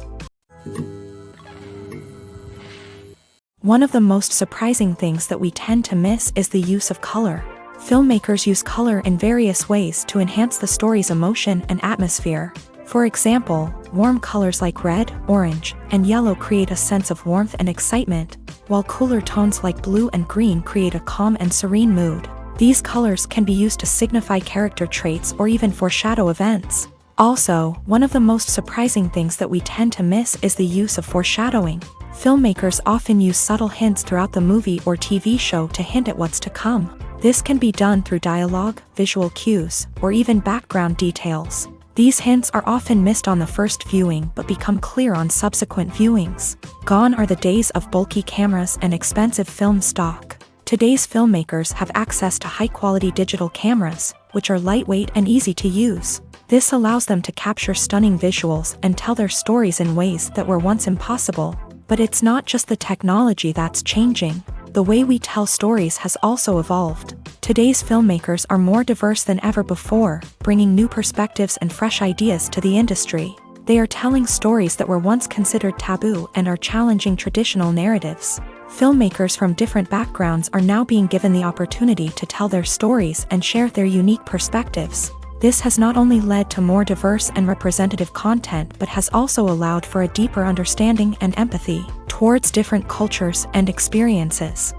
One of the most surprising things that we tend to miss is the use of color. Filmmakers use color in various ways to enhance the story's emotion and atmosphere. For example, warm colors like red, orange, and yellow create a sense of warmth and excitement, while cooler tones like blue and green create a calm and serene mood. These colors can be used to signify character traits or even foreshadow events. Also, one of the most surprising things that we tend to miss is the use of foreshadowing. Filmmakers often use subtle hints throughout the movie or TV show to hint at what's to come. This can be done through dialogue, visual cues, or even background details. These hints are often missed on the first viewing but become clear on subsequent viewings. Gone are the days of bulky cameras and expensive film stock. Today's filmmakers have access to high-quality digital cameras, which are lightweight and easy to use. This allows them to capture stunning visuals and tell their stories in ways that were once impossible. But it's not just the technology that's changing. The way we tell stories has also evolved. Today's filmmakers are more diverse than ever before, bringing new perspectives and fresh ideas to the industry. They are telling stories that were once considered taboo and are challenging traditional narratives. Filmmakers from different backgrounds are now being given the opportunity to tell their stories and share their unique perspectives. This has not only led to more diverse and representative content but has also allowed for a deeper understanding and empathy towards different cultures and experiences.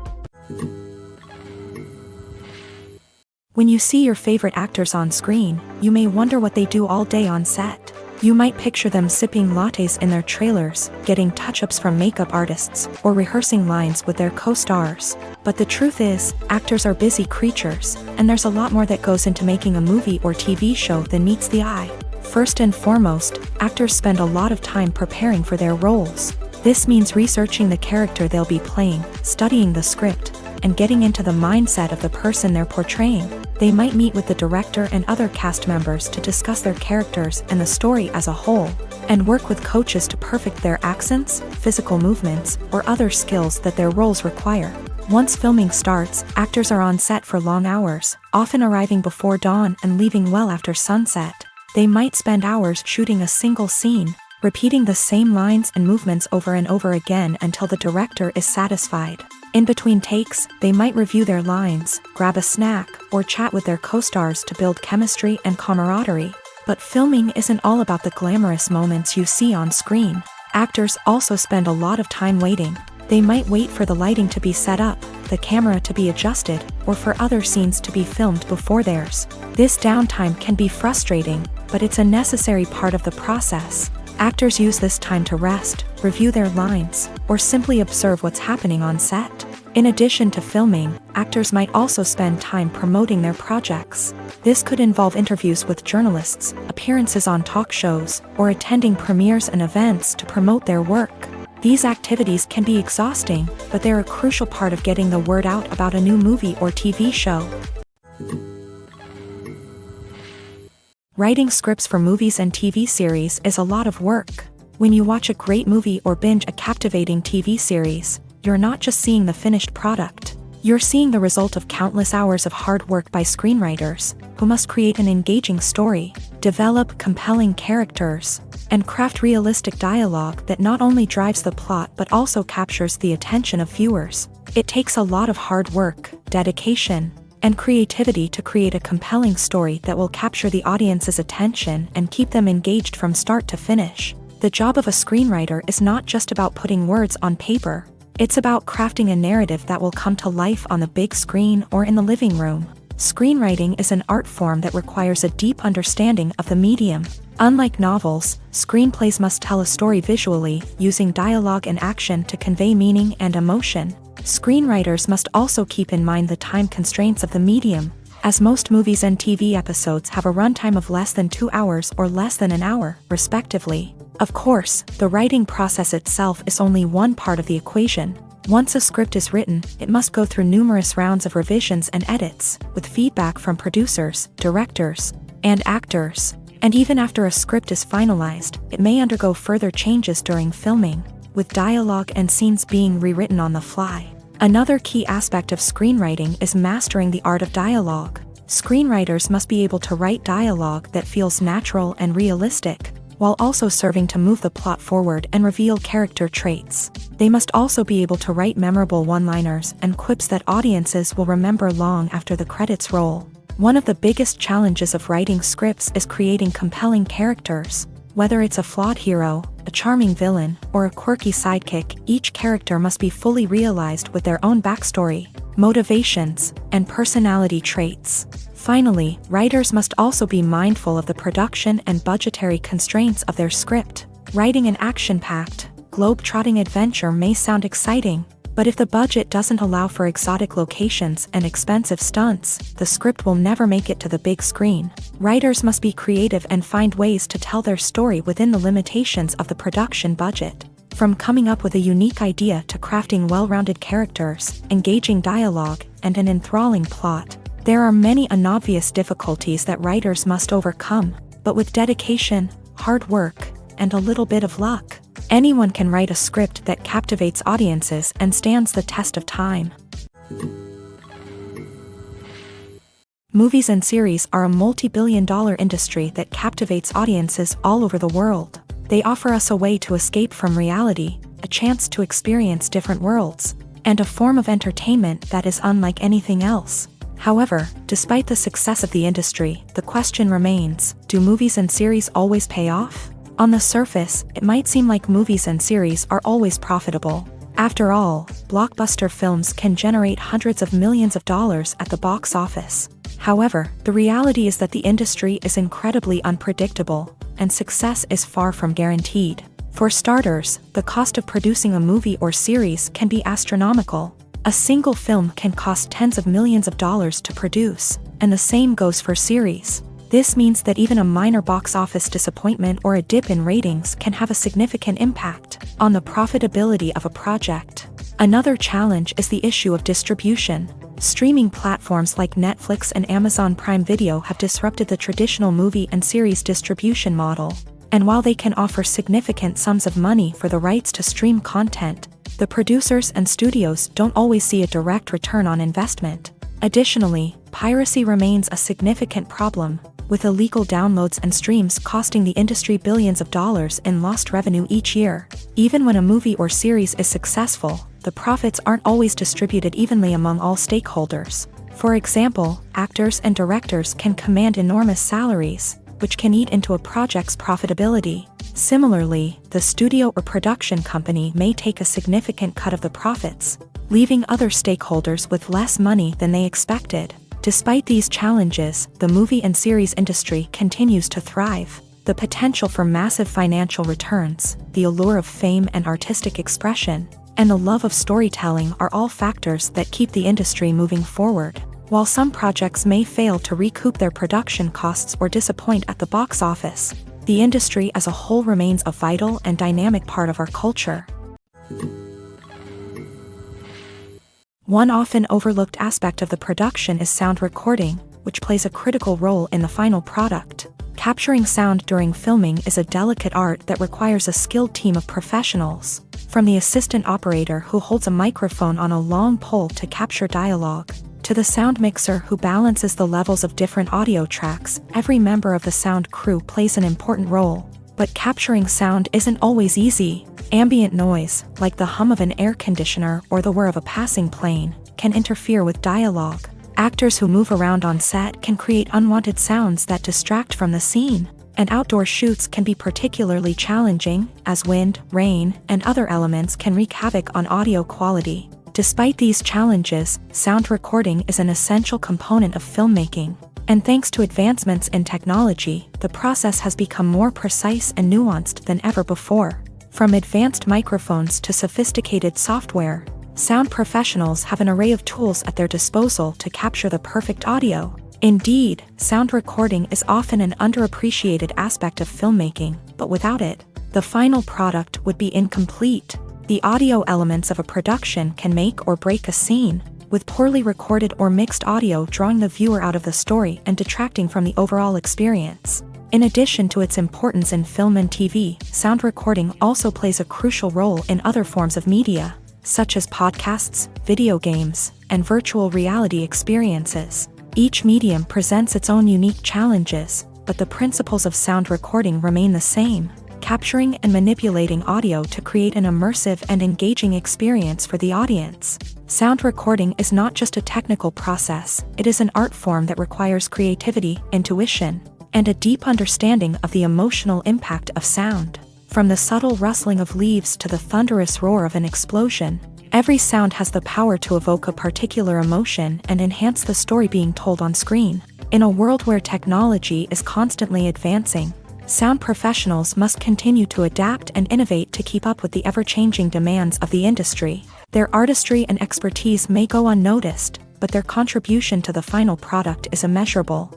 When you see your favorite actors on screen, you may wonder what they do all day on set. You might picture them sipping lattes in their trailers, getting touch-ups from makeup artists, or rehearsing lines with their co-stars. But the truth is, actors are busy creatures, and there's a lot more that goes into making a movie or TV show than meets the eye. First and foremost, actors spend a lot of time preparing for their roles. This means researching the character they'll be playing, studying the script, and getting into the mindset of the person they're portraying. They might meet with the director and other cast members to discuss their characters and the story as a whole, and work with coaches to perfect their accents, physical movements, or other skills that their roles require. Once filming starts, actors are on set for long hours, often arriving before dawn and leaving well after sunset. They might spend hours shooting a single scene, repeating the same lines and movements over and over again until the director is satisfied. In between takes, they might review their lines, grab a snack, or chat with their co-stars to build chemistry and camaraderie. But filming isn't all about the glamorous moments you see on screen. Actors also spend a lot of time waiting. They might wait for the lighting to be set up, the camera to be adjusted, or for other scenes to be filmed before theirs. This downtime can be frustrating, but it's a necessary part of the process. Actors use this time to rest, review their lines, or simply observe what's happening on set. In addition to filming, actors might also spend time promoting their projects. This could involve interviews with journalists, appearances on talk shows, or attending premieres and events to promote their work. These activities can be exhausting, but they're a crucial part of getting the word out about a new movie or TV show. Writing scripts for movies and TV series is a lot of work. When you watch a great movie or binge a captivating TV series, you're not just seeing the finished product. You're seeing the result of countless hours of hard work by screenwriters, who must create an engaging story, develop compelling characters, and craft realistic dialogue that not only drives the plot but also captures the attention of viewers. It takes a lot of hard work, dedication, and creativity to create a compelling story that will capture the audience's attention and keep them engaged from start to finish. The job of a screenwriter is not just about putting words on paper. It's about crafting a narrative that will come to life on the big screen or in the living room. Screenwriting is an art form that requires a deep understanding of the medium. Unlike novels, screenplays must tell a story visually, using dialogue and action to convey meaning and emotion. Screenwriters must also keep in mind the time constraints of the medium, as most movies and TV episodes have a runtime of less than 2 hours or less than an hour, respectively. Of course, the writing process itself is only one part of the equation. Once a script is written, it must go through numerous rounds of revisions and edits, with feedback from producers, directors, and actors. And even after a script is finalized, it may undergo further changes during filming, with dialogue and scenes being rewritten on the fly. Another key aspect of screenwriting is mastering the art of dialogue. Screenwriters must be able to write dialogue that feels natural and realistic, while also serving to move the plot forward and reveal character traits. They must also be able to write memorable one-liners and quips that audiences will remember long after the credits roll. One of the biggest challenges of writing scripts is creating compelling characters. Whether it's a flawed hero, a charming villain, or a quirky sidekick, each character must be fully realized with their own backstory, motivations, and personality traits. Finally, writers must also be mindful of the production and budgetary constraints of their script. Writing an action-packed, globe-trotting adventure may sound exciting, but if the budget doesn't allow for exotic locations and expensive stunts, the script will never make it to the big screen. Writers must be creative and find ways to tell their story within the limitations of the production budget. From coming up with a unique idea to crafting well-rounded characters, engaging dialogue, and an enthralling plot, there are many unobvious difficulties that writers must overcome, but with dedication, hard work, and a little bit of luck, anyone can write a script that captivates audiences and stands the test of time. Movies and series are a multi-billion-dollar industry that captivates audiences all over the world. They offer us a way to escape from reality, a chance to experience different worlds, and a form of entertainment that is unlike anything else. However, despite the success of the industry, the question remains, do movies and series always pay off? On the surface, it might seem like movies and series are always profitable. After all, blockbuster films can generate hundreds of millions of dollars at the box office. However, the reality is that the industry is incredibly unpredictable, and success is far from guaranteed. For starters, the cost of producing a movie or series can be astronomical. A single film can cost tens of millions of dollars to produce, and the same goes for series. This means that even a minor box office disappointment or a dip in ratings can have a significant impact on the profitability of a project. Another challenge is the issue of distribution. Streaming platforms like Netflix and Amazon Prime Video have disrupted the traditional movie and series distribution model. And while they can offer significant sums of money for the rights to stream content, the producers and studios don't always see a direct return on investment. Additionally, piracy remains a significant problem, with illegal downloads and streams costing the industry billions of dollars in lost revenue each year. Even when a movie or series is successful, the profits aren't always distributed evenly among all stakeholders. For example, actors and directors can command enormous salaries, which can eat into a project's profitability. Similarly, the studio or production company may take a significant cut of the profits, leaving other stakeholders with less money than they expected. Despite these challenges, the movie and series industry continues to thrive. The potential for massive financial returns, the allure of fame and artistic expression, and the love of storytelling are all factors that keep the industry moving forward. While some projects may fail to recoup their production costs or disappoint at the box office, the industry as a whole remains a vital and dynamic part of our culture. One often overlooked aspect of the production is sound recording, which plays a critical role in the final product. Capturing sound during filming is a delicate art that requires a skilled team of professionals. From the assistant operator who holds a microphone on a long pole to capture dialogue, to the sound mixer who balances the levels of different audio tracks, every member of the sound crew plays an important role. But capturing sound isn't always easy. Ambient noise, like the hum of an air conditioner or the whir of a passing plane, can interfere with dialogue. Actors who move around on set can create unwanted sounds that distract from the scene. And outdoor shoots can be particularly challenging, as wind, rain, and other elements can wreak havoc on audio quality. Despite these challenges, sound recording is an essential component of filmmaking. And thanks to advancements in technology, the process has become more precise and nuanced than ever before. From advanced microphones to sophisticated software, sound professionals have an array of tools at their disposal to capture the perfect audio. Indeed, sound recording is often an underappreciated aspect of filmmaking, but without it, the final product would be incomplete. The audio elements of a production can make or break a scene, with poorly recorded or mixed audio drawing the viewer out of the story and detracting from the overall experience. In addition to its importance in film and TV, sound recording also plays a crucial role in other forms of media, such as podcasts, video games, and virtual reality experiences. Each medium presents its own unique challenges, but the principles of sound recording remain the same, capturing and manipulating audio to create an immersive and engaging experience for the audience. Sound recording is not just a technical process, it is an art form that requires creativity, intuition, and a deep understanding of the emotional impact of sound. From the subtle rustling of leaves to the thunderous roar of an explosion, every sound has the power to evoke a particular emotion and enhance the story being told on screen. In a world where technology is constantly advancing, sound professionals must continue to adapt and innovate to keep up with the ever-changing demands of the industry. Their artistry and expertise may go unnoticed, but their contribution to the final product is immeasurable.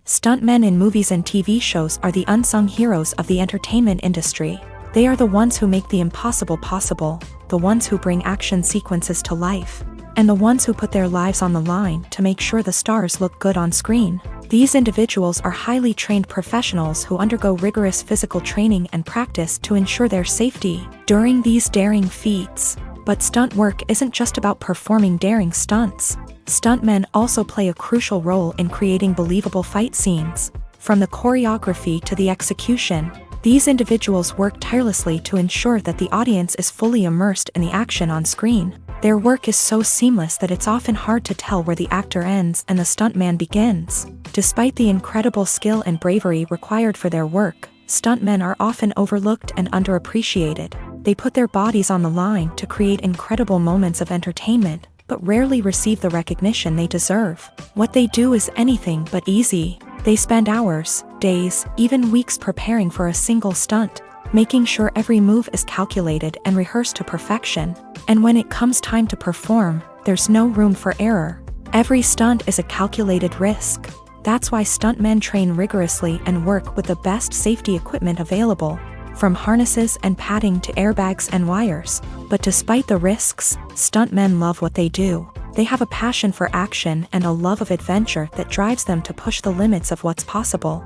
Stuntmen in movies and TV shows are the unsung heroes of the entertainment industry. They are the ones who make the impossible possible, the ones who bring action sequences to life, and the ones who put their lives on the line to make sure the stars look good on screen. These individuals are highly trained professionals who undergo rigorous physical training and practice to ensure their safety during these daring feats. But stunt work isn't just about performing daring stunts. Stuntmen also play a crucial role in creating believable fight scenes. From the choreography to the execution, these individuals work tirelessly to ensure that the audience is fully immersed in the action on screen. Their work is so seamless that it's often hard to tell where the actor ends and the stuntman begins. Despite the incredible skill and bravery required for their work, stuntmen are often overlooked and underappreciated. They put their bodies on the line to create incredible moments of entertainment, but rarely receive the recognition they deserve. What they do is anything but easy. They spend hours, days, even weeks preparing for a single stunt, making sure every move is calculated and rehearsed to perfection. And when it comes time to perform, there's no room for error. Every stunt is a calculated risk. That's why stuntmen train rigorously and work with the best safety equipment available, from harnesses and padding to airbags and wires. But despite the risks, stuntmen love what they do. They have a passion for action and a love of adventure that drives them to push the limits of what's possible.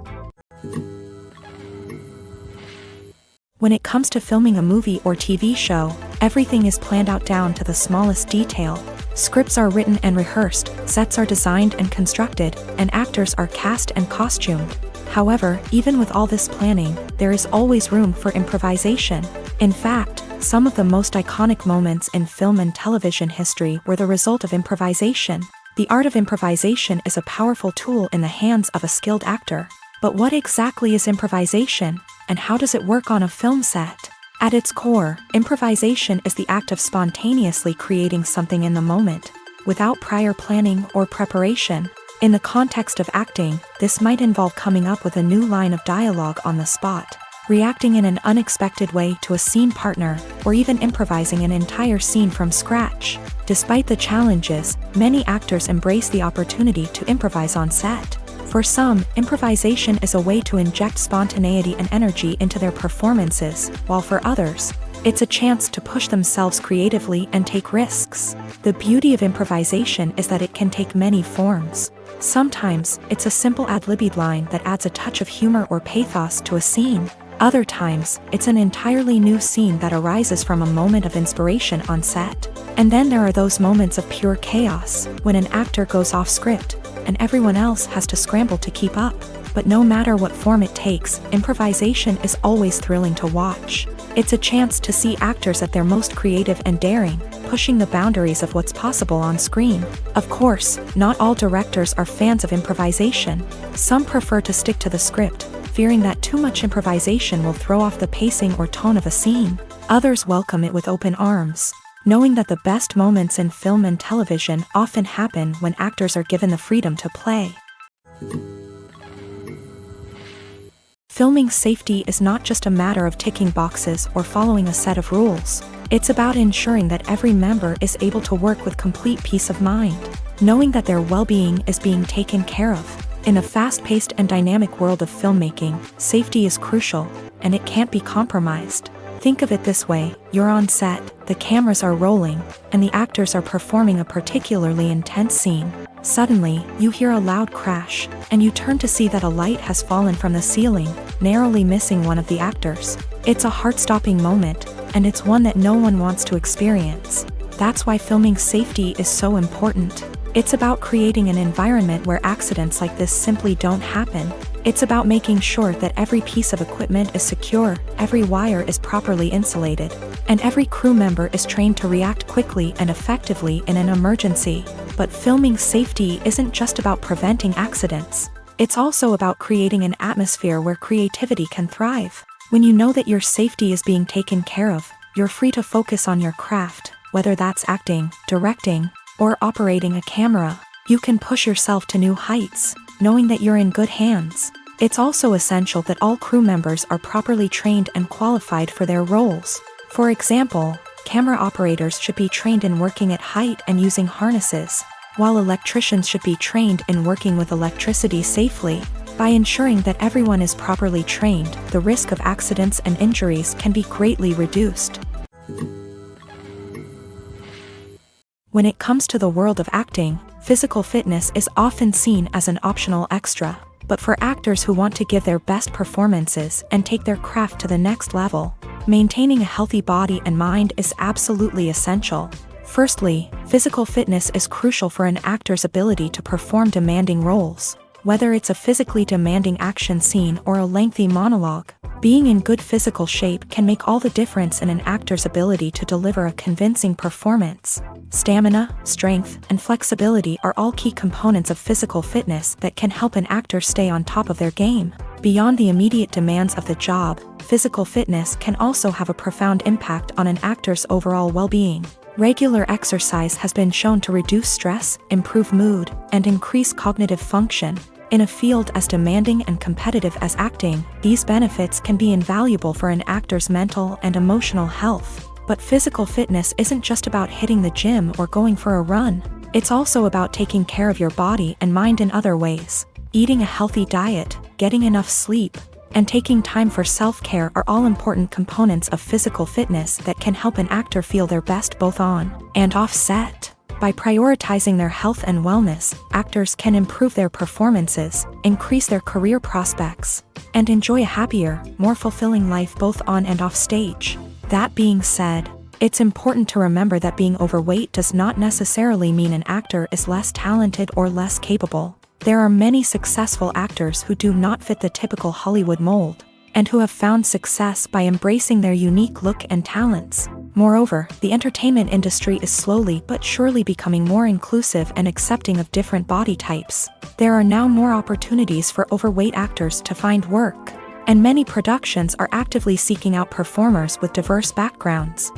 When it comes to filming a movie or TV show, everything is planned out down to the smallest detail. Scripts are written and rehearsed, sets are designed and constructed, and actors are cast and costumed. However, even with all this planning, there is always room for improvisation. In fact, some of the most iconic moments in film and television history were the result of improvisation. The art of improvisation is a powerful tool in the hands of a skilled actor. But what exactly is improvisation, and how does it work on a film set? At its core, improvisation is the act of spontaneously creating something in the moment, without prior planning or preparation. In the context of acting, this might involve coming up with a new line of dialogue on the spot, reacting in an unexpected way to a scene partner, or even improvising an entire scene from scratch. Despite the challenges, many actors embrace the opportunity to improvise on set. For some, improvisation is a way to inject spontaneity and energy into their performances, while for others, it's a chance to push themselves creatively and take risks. The beauty of improvisation is that it can take many forms. Sometimes, it's a simple ad-libbed line that adds a touch of humor or pathos to a scene. Other times, it's an entirely new scene that arises from a moment of inspiration on set. And then there are those moments of pure chaos, when an actor goes off script, and everyone else has to scramble to keep up. But no matter what form it takes, improvisation is always thrilling to watch. It's a chance to see actors at their most creative and daring, pushing the boundaries of what's possible on screen. Of course, not all directors are fans of improvisation. Some prefer to stick to the script, fearing that too much improvisation will throw off the pacing or tone of a scene. Others welcome it with open arms, knowing that the best moments in film and television often happen when actors are given the freedom to play. Filming safety is not just a matter of ticking boxes or following a set of rules. It's about ensuring that every member is able to work with complete peace of mind, knowing that their well-being is being taken care of. In a fast-paced and dynamic world of filmmaking, safety is crucial, and it can't be compromised. Think of it this way: you're on set, the cameras are rolling, and the actors are performing a particularly intense scene. Suddenly, you hear a loud crash, and you turn to see that a light has fallen from the ceiling, narrowly missing one of the actors. It's a heart-stopping moment, and it's one that no one wants to experience. That's why filming safety is so important. It's about creating an environment where accidents like this simply don't happen. It's about making sure that every piece of equipment is secure, every wire is properly insulated, and every crew member is trained to react quickly and effectively in an emergency. But filming safety isn't just about preventing accidents. It's also about creating an atmosphere where creativity can thrive. When you know that your safety is being taken care of, you're free to focus on your craft, whether that's acting, directing, or operating a camera. You can push yourself to new heights, knowing that you're in good hands. It's also essential that all crew members are properly trained and qualified for their roles. For example, camera operators should be trained in working at height and using harnesses, while electricians should be trained in working with electricity safely. By ensuring that everyone is properly trained, the risk of accidents and injuries can be greatly reduced. When it comes to the world of acting, physical fitness is often seen as an optional extra. But for actors who want to give their best performances and take their craft to the next level, maintaining a healthy body and mind is absolutely essential. Firstly, physical fitness is crucial for an actor's ability to perform demanding roles. Whether it's a physically demanding action scene or a lengthy monologue, being in good physical shape can make all the difference in an actor's ability to deliver a convincing performance. Stamina, strength, and flexibility are all key components of physical fitness that can help an actor stay on top of their game. Beyond the immediate demands of the job, physical fitness can also have a profound impact on an actor's overall well-being. Regular exercise has been shown to reduce stress, improve mood, and increase cognitive function. In a field as demanding and competitive as acting, these benefits can be invaluable for an actor's mental and emotional health. But physical fitness isn't just about hitting the gym or going for a run. It's also about taking care of your body and mind in other ways. Eating a healthy diet, getting enough sleep, and taking time for self-care are all important components of physical fitness that can help an actor feel their best both on and off set. By prioritizing their health and wellness, actors can improve their performances, increase their career prospects, and enjoy a happier, more fulfilling life both on and off stage. That being said, it's important to remember that being overweight does not necessarily mean an actor is less talented or less capable. There are many successful actors who do not fit the typical Hollywood mold, and who have found success by embracing their unique look and talents. Moreover, the entertainment industry is slowly but surely becoming more inclusive and accepting of different body types. There are now more opportunities for overweight actors to find work, and many productions are actively seeking out performers with diverse backgrounds.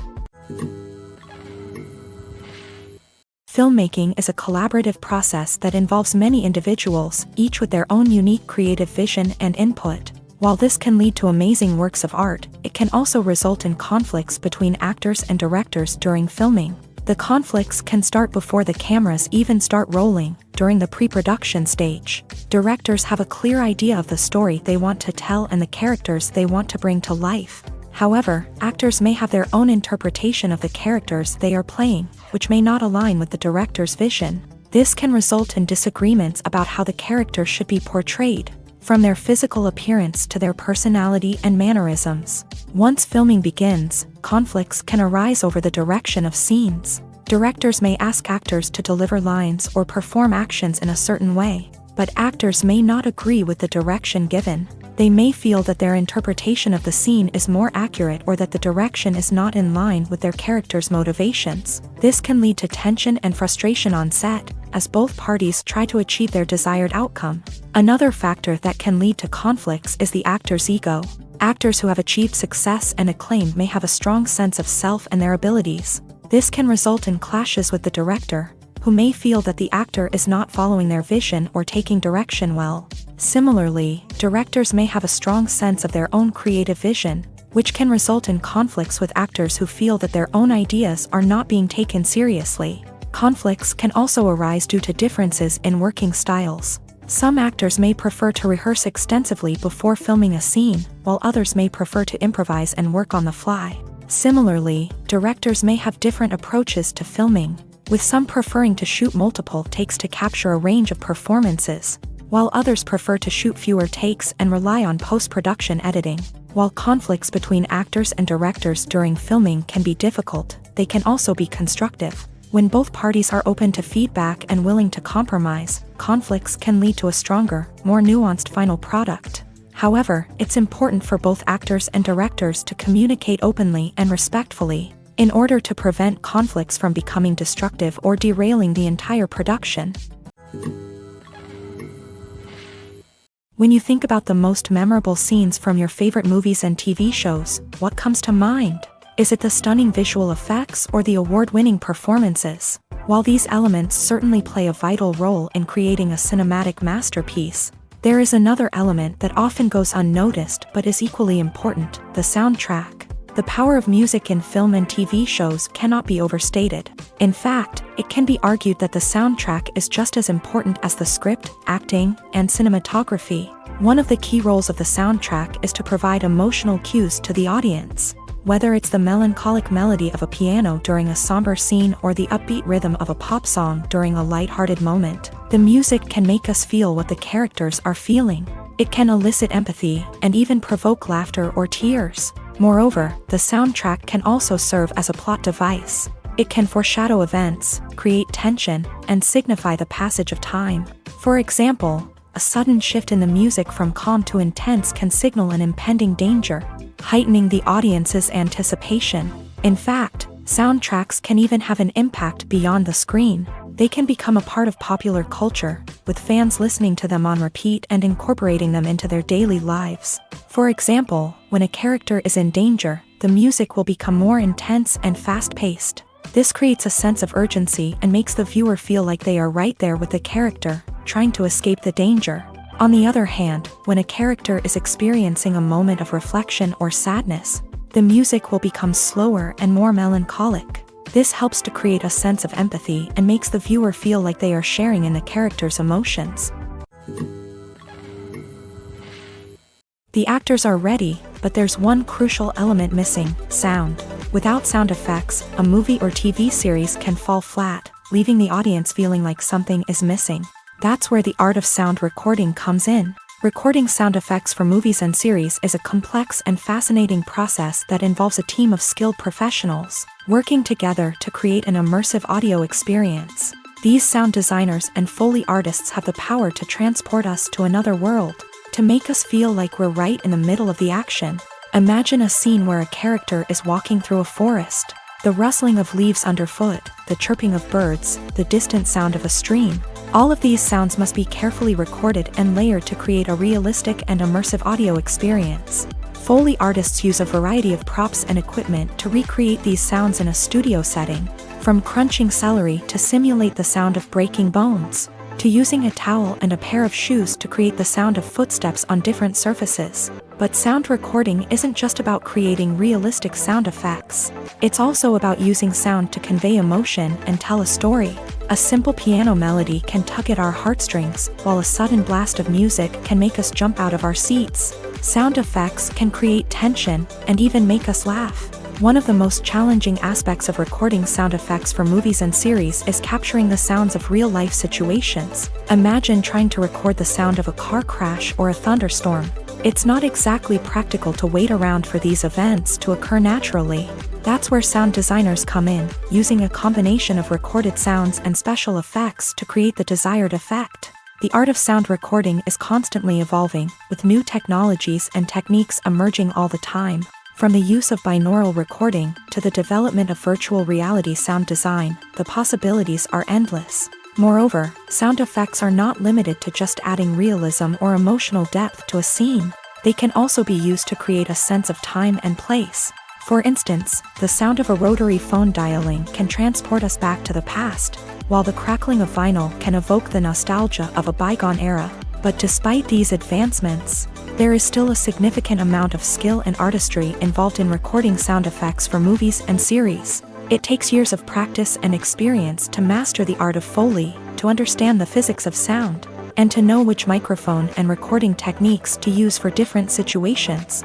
Filmmaking is a collaborative process that involves many individuals, each with their own unique creative vision and input. While this can lead to amazing works of art, it can also result in conflicts between actors and directors during filming. The conflicts can start before the cameras even start rolling, during the pre-production stage. Directors have a clear idea of the story they want to tell and the characters they want to bring to life. However, actors may have their own interpretation of the characters they are playing, which may not align with the director's vision. This can result in disagreements about how the character should be portrayed, from their physical appearance to their personality and mannerisms. Once filming begins, conflicts can arise over the direction of scenes. Directors may ask actors to deliver lines or perform actions in a certain way, but actors may not agree with the direction given. They may feel that their interpretation of the scene is more accurate or that the direction is not in line with their character's motivations. This can lead to tension and frustration on set, as both parties try to achieve their desired outcome. Another factor that can lead to conflicts is the actor's ego. Actors who have achieved success and acclaim may have a strong sense of self and their abilities. This can result in clashes with the director, who may feel that the actor is not following their vision or taking direction well. Similarly, directors may have a strong sense of their own creative vision, which can result in conflicts with actors who feel that their own ideas are not being taken seriously. Conflicts can also arise due to differences in working styles. Some actors may prefer to rehearse extensively before filming a scene, while others may prefer to improvise and work on the fly. Similarly, directors may have different approaches to filming, with some preferring to shoot multiple takes to capture a range of performances, while others prefer to shoot fewer takes and rely on post-production editing. While conflicts between actors and directors during filming can be difficult, they can also be constructive. When both parties are open to feedback and willing to compromise, conflicts can lead to a stronger, more nuanced final product. However, it's important for both actors and directors to communicate openly and respectfully, in order to prevent conflicts from becoming destructive or derailing the entire production. When you think about the most memorable scenes from your favorite movies and TV shows, what comes to mind? Is it the stunning visual effects or the award-winning performances? While these elements certainly play a vital role in creating a cinematic masterpiece, there is another element that often goes unnoticed but is equally important: the soundtrack. The power of music in film and TV shows cannot be overstated. In fact, it can be argued that the soundtrack is just as important as the script, acting, and cinematography. One of the key roles of the soundtrack is to provide emotional cues to the audience. Whether it's the melancholic melody of a piano during a somber scene or the upbeat rhythm of a pop song during a light-hearted moment, the music can make us feel what the characters are feeling. It can elicit empathy and even provoke laughter or tears. Moreover, the soundtrack can also serve as a plot device. It can foreshadow events, create tension, and signify the passage of time. For example, a sudden shift in the music from calm to intense can signal an impending danger, heightening the audience's anticipation. In fact, soundtracks can even have an impact beyond the screen. They can become a part of popular culture, with fans listening to them on repeat and incorporating them into their daily lives. For example, when a character is in danger, the music will become more intense and fast-paced. This creates a sense of urgency and makes the viewer feel like they are right there with the character, trying to escape the danger. On the other hand, when a character is experiencing a moment of reflection or sadness, the music will become slower and more melancholic. This helps to create a sense of empathy and makes the viewer feel like they are sharing in the character's emotions. The actors are ready, but there's one crucial element missing: sound. Without sound effects, a movie or TV series can fall flat, leaving the audience feeling like something is missing. That's where the art of sound recording comes in. Recording sound effects for movies and series is a complex and fascinating process that involves a team of skilled professionals working together to create an immersive audio experience. These sound designers and Foley artists have the power to transport us to another world, to make us feel like we're right in the middle of the action. Imagine a scene where a character is walking through a forest. The rustling of leaves underfoot, the chirping of birds, the distant sound of a stream. All of these sounds must be carefully recorded and layered to create a realistic and immersive audio experience. Foley artists use a variety of props and equipment to recreate these sounds in a studio setting, from crunching celery to simulate the sound of breaking bones, to using a towel and a pair of shoes to create the sound of footsteps on different surfaces. But sound recording isn't just about creating realistic sound effects. It's also about using sound to convey emotion and tell a story. A simple piano melody can tug at our heartstrings, while a sudden blast of music can make us jump out of our seats. Sound effects can create tension and even make us laugh. One of the most challenging aspects of recording sound effects for movies and series is capturing the sounds of real-life situations. Imagine trying to record the sound of a car crash or a thunderstorm. It's not exactly practical to wait around for these events to occur naturally. That's where sound designers come in, using a combination of recorded sounds and special effects to create the desired effect. The art of sound recording is constantly evolving, with new technologies and techniques emerging all the time. From the use of binaural recording to the development of virtual reality sound design, the possibilities are endless. Moreover, sound effects are not limited to just adding realism or emotional depth to a scene. They can also be used to create a sense of time and place. For instance, the sound of a rotary phone dialing can transport us back to the past, while the crackling of vinyl can evoke the nostalgia of a bygone era. But despite these advancements, there is still a significant amount of skill and artistry involved in recording sound effects for movies and series. It takes years of practice and experience to master the art of Foley, to understand the physics of sound, and to know which microphone and recording techniques to use for different situations.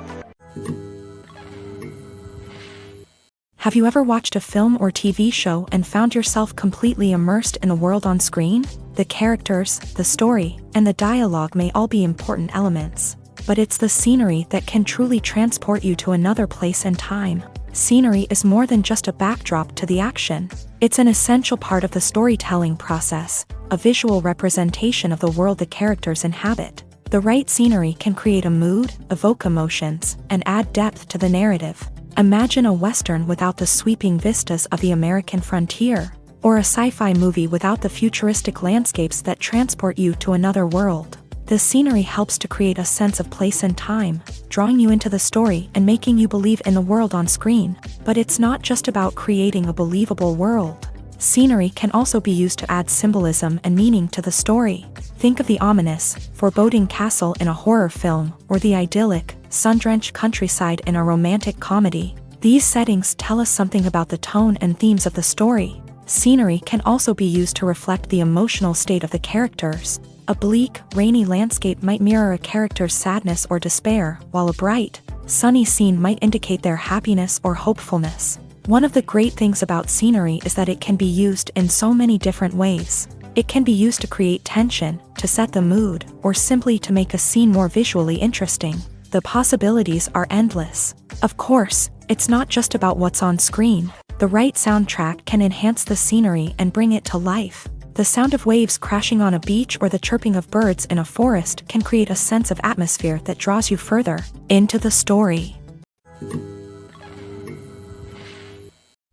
Have you ever watched a film or TV show and found yourself completely immersed in the world on screen? The characters, the story, and the dialogue may all be important elements, but it's the scenery that can truly transport you to another place and time. Scenery is more than just a backdrop to the action. It's an essential part of the storytelling process, a visual representation of the world the characters inhabit. The right scenery can create a mood, evoke emotions, and add depth to the narrative. Imagine a Western without the sweeping vistas of the American frontier, or a sci-fi movie without the futuristic landscapes that transport you to another world. The scenery helps to create a sense of place and time, drawing you into the story and making you believe in the world on screen. But it's not just about creating a believable world. Scenery can also be used to add symbolism and meaning to the story. Think of the ominous, foreboding castle in a horror film, or the idyllic, sun-drenched countryside in a romantic comedy. These settings tell us something about the tone and themes of the story. Scenery can also be used to reflect the emotional state of the characters. A bleak, rainy landscape might mirror a character's sadness or despair, while a bright, sunny scene might indicate their happiness or hopefulness. One of the great things about scenery is that it can be used in so many different ways. It can be used to create tension, to set the mood, or simply to make a scene more visually interesting. The possibilities are endless. Of course, it's not just about what's on screen. The right soundtrack can enhance the scenery and bring it to life. The sound of waves crashing on a beach or the chirping of birds in a forest can create a sense of atmosphere that draws you further into the story.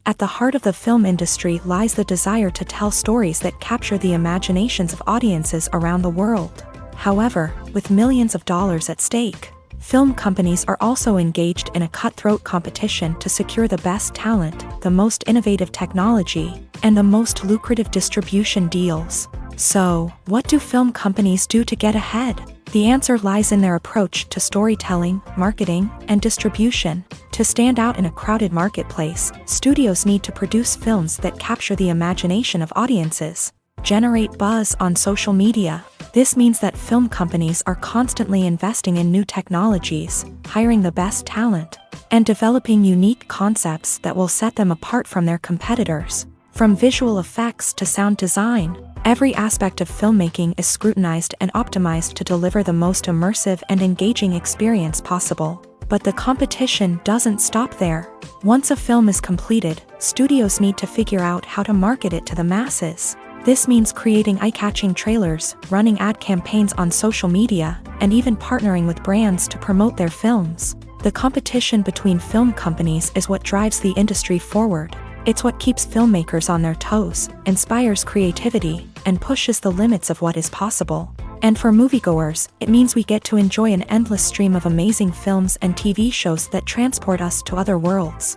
At the heart of the film industry lies the desire to tell stories that capture the imaginations of audiences around the world. However, with millions of dollars at stake, film companies are also engaged in a cutthroat competition to secure the best talent, the most innovative technology, and the most lucrative distribution deals. So, what do film companies do to get ahead? The answer lies in their approach to storytelling, marketing, and distribution. To stand out in a crowded marketplace, studios need to produce films that capture the imagination of audiences, generate buzz on social media. This means that film companies are constantly investing in new technologies, hiring the best talent, and developing unique concepts that will set them apart from their competitors. From visual effects to sound design, every aspect of filmmaking is scrutinized and optimized to deliver the most immersive and engaging experience possible. But the competition doesn't stop there. Once a film is completed, studios need to figure out how to market it to the masses. This means creating eye-catching trailers, running ad campaigns on social media, and even partnering with brands to promote their films. The competition between film companies is what drives the industry forward. It's what keeps filmmakers on their toes, inspires creativity, and pushes the limits of what is possible. And for moviegoers, it means we get to enjoy an endless stream of amazing films and TV shows that transport us to other worlds.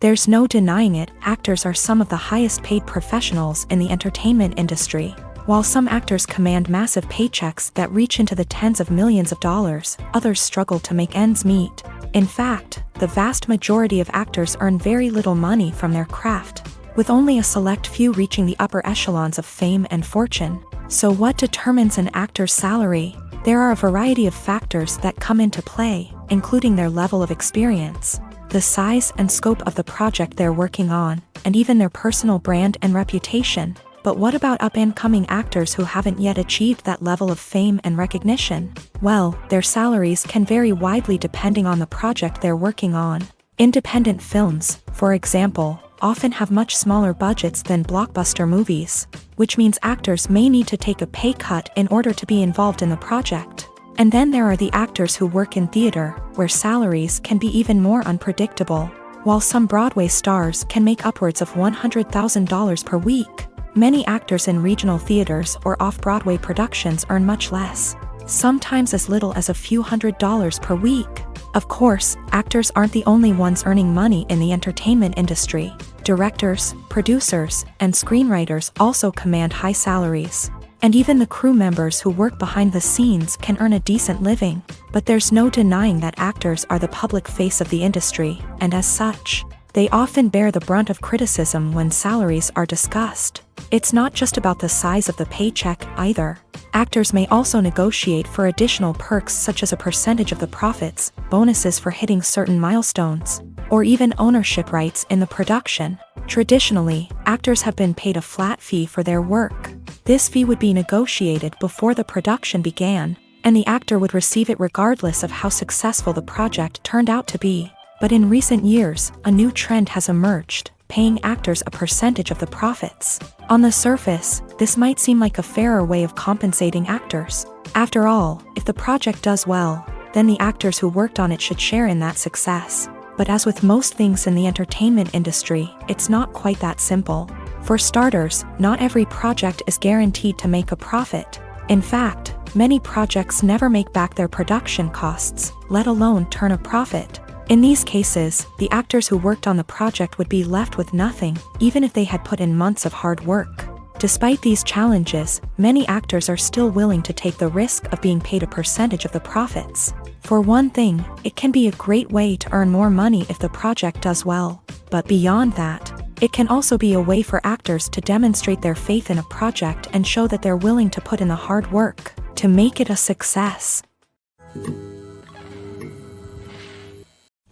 There's no denying it, actors are some of the highest paid professionals in the entertainment industry. While some actors command massive paychecks that reach into the tens of millions of dollars, others struggle to make ends meet. In fact, the vast majority of actors earn very little money from their craft, with only a select few reaching the upper echelons of fame and fortune. So what determines an actor's salary? There are a variety of factors that come into play, including their level of experience, the size and scope of the project they're working on, and even their personal brand and reputation. But what about up-and-coming actors who haven't yet achieved that level of fame and recognition? Well, their salaries can vary widely depending on the project they're working on. Independent films, for example, often have much smaller budgets than blockbuster movies, which means actors may need to take a pay cut in order to be involved in the project. And then there are the actors who work in theater, where salaries can be even more unpredictable. While some Broadway stars can make upwards of $100,000 per week, many actors in regional theaters or off-Broadway productions earn much less, sometimes as little as a few $100s per week. Of course, actors aren't the only ones earning money in the entertainment industry. Directors, producers, and screenwriters also command high salaries. And even the crew members who work behind the scenes can earn a decent living. But there's no denying that actors are the public face of the industry, and as such, they often bear the brunt of criticism when salaries are discussed. It's not just about the size of the paycheck, either. Actors may also negotiate for additional perks such as a percentage of the profits, bonuses for hitting certain milestones, or even ownership rights in the production. Traditionally, actors have been paid a flat fee for their work. This fee would be negotiated before the production began, and the actor would receive it regardless of how successful the project turned out to be. But in recent years, a new trend has emerged, paying actors a percentage of the profits. On the surface, this might seem like a fairer way of compensating actors. After all, if the project does well, then the actors who worked on it should share in that success. But as with most things in the entertainment industry, it's not quite that simple. For starters, not every project is guaranteed to make a profit. In fact, many projects never make back their production costs, let alone turn a profit. In these cases, the actors who worked on the project would be left with nothing, even if they had put in months of hard work. Despite these challenges, many actors are still willing to take the risk of being paid a percentage of the profits. For one thing, it can be a great way to earn more money if the project does well. But beyond that, it can also be a way for actors to demonstrate their faith in a project and show that they're willing to put in the hard work to make it a success.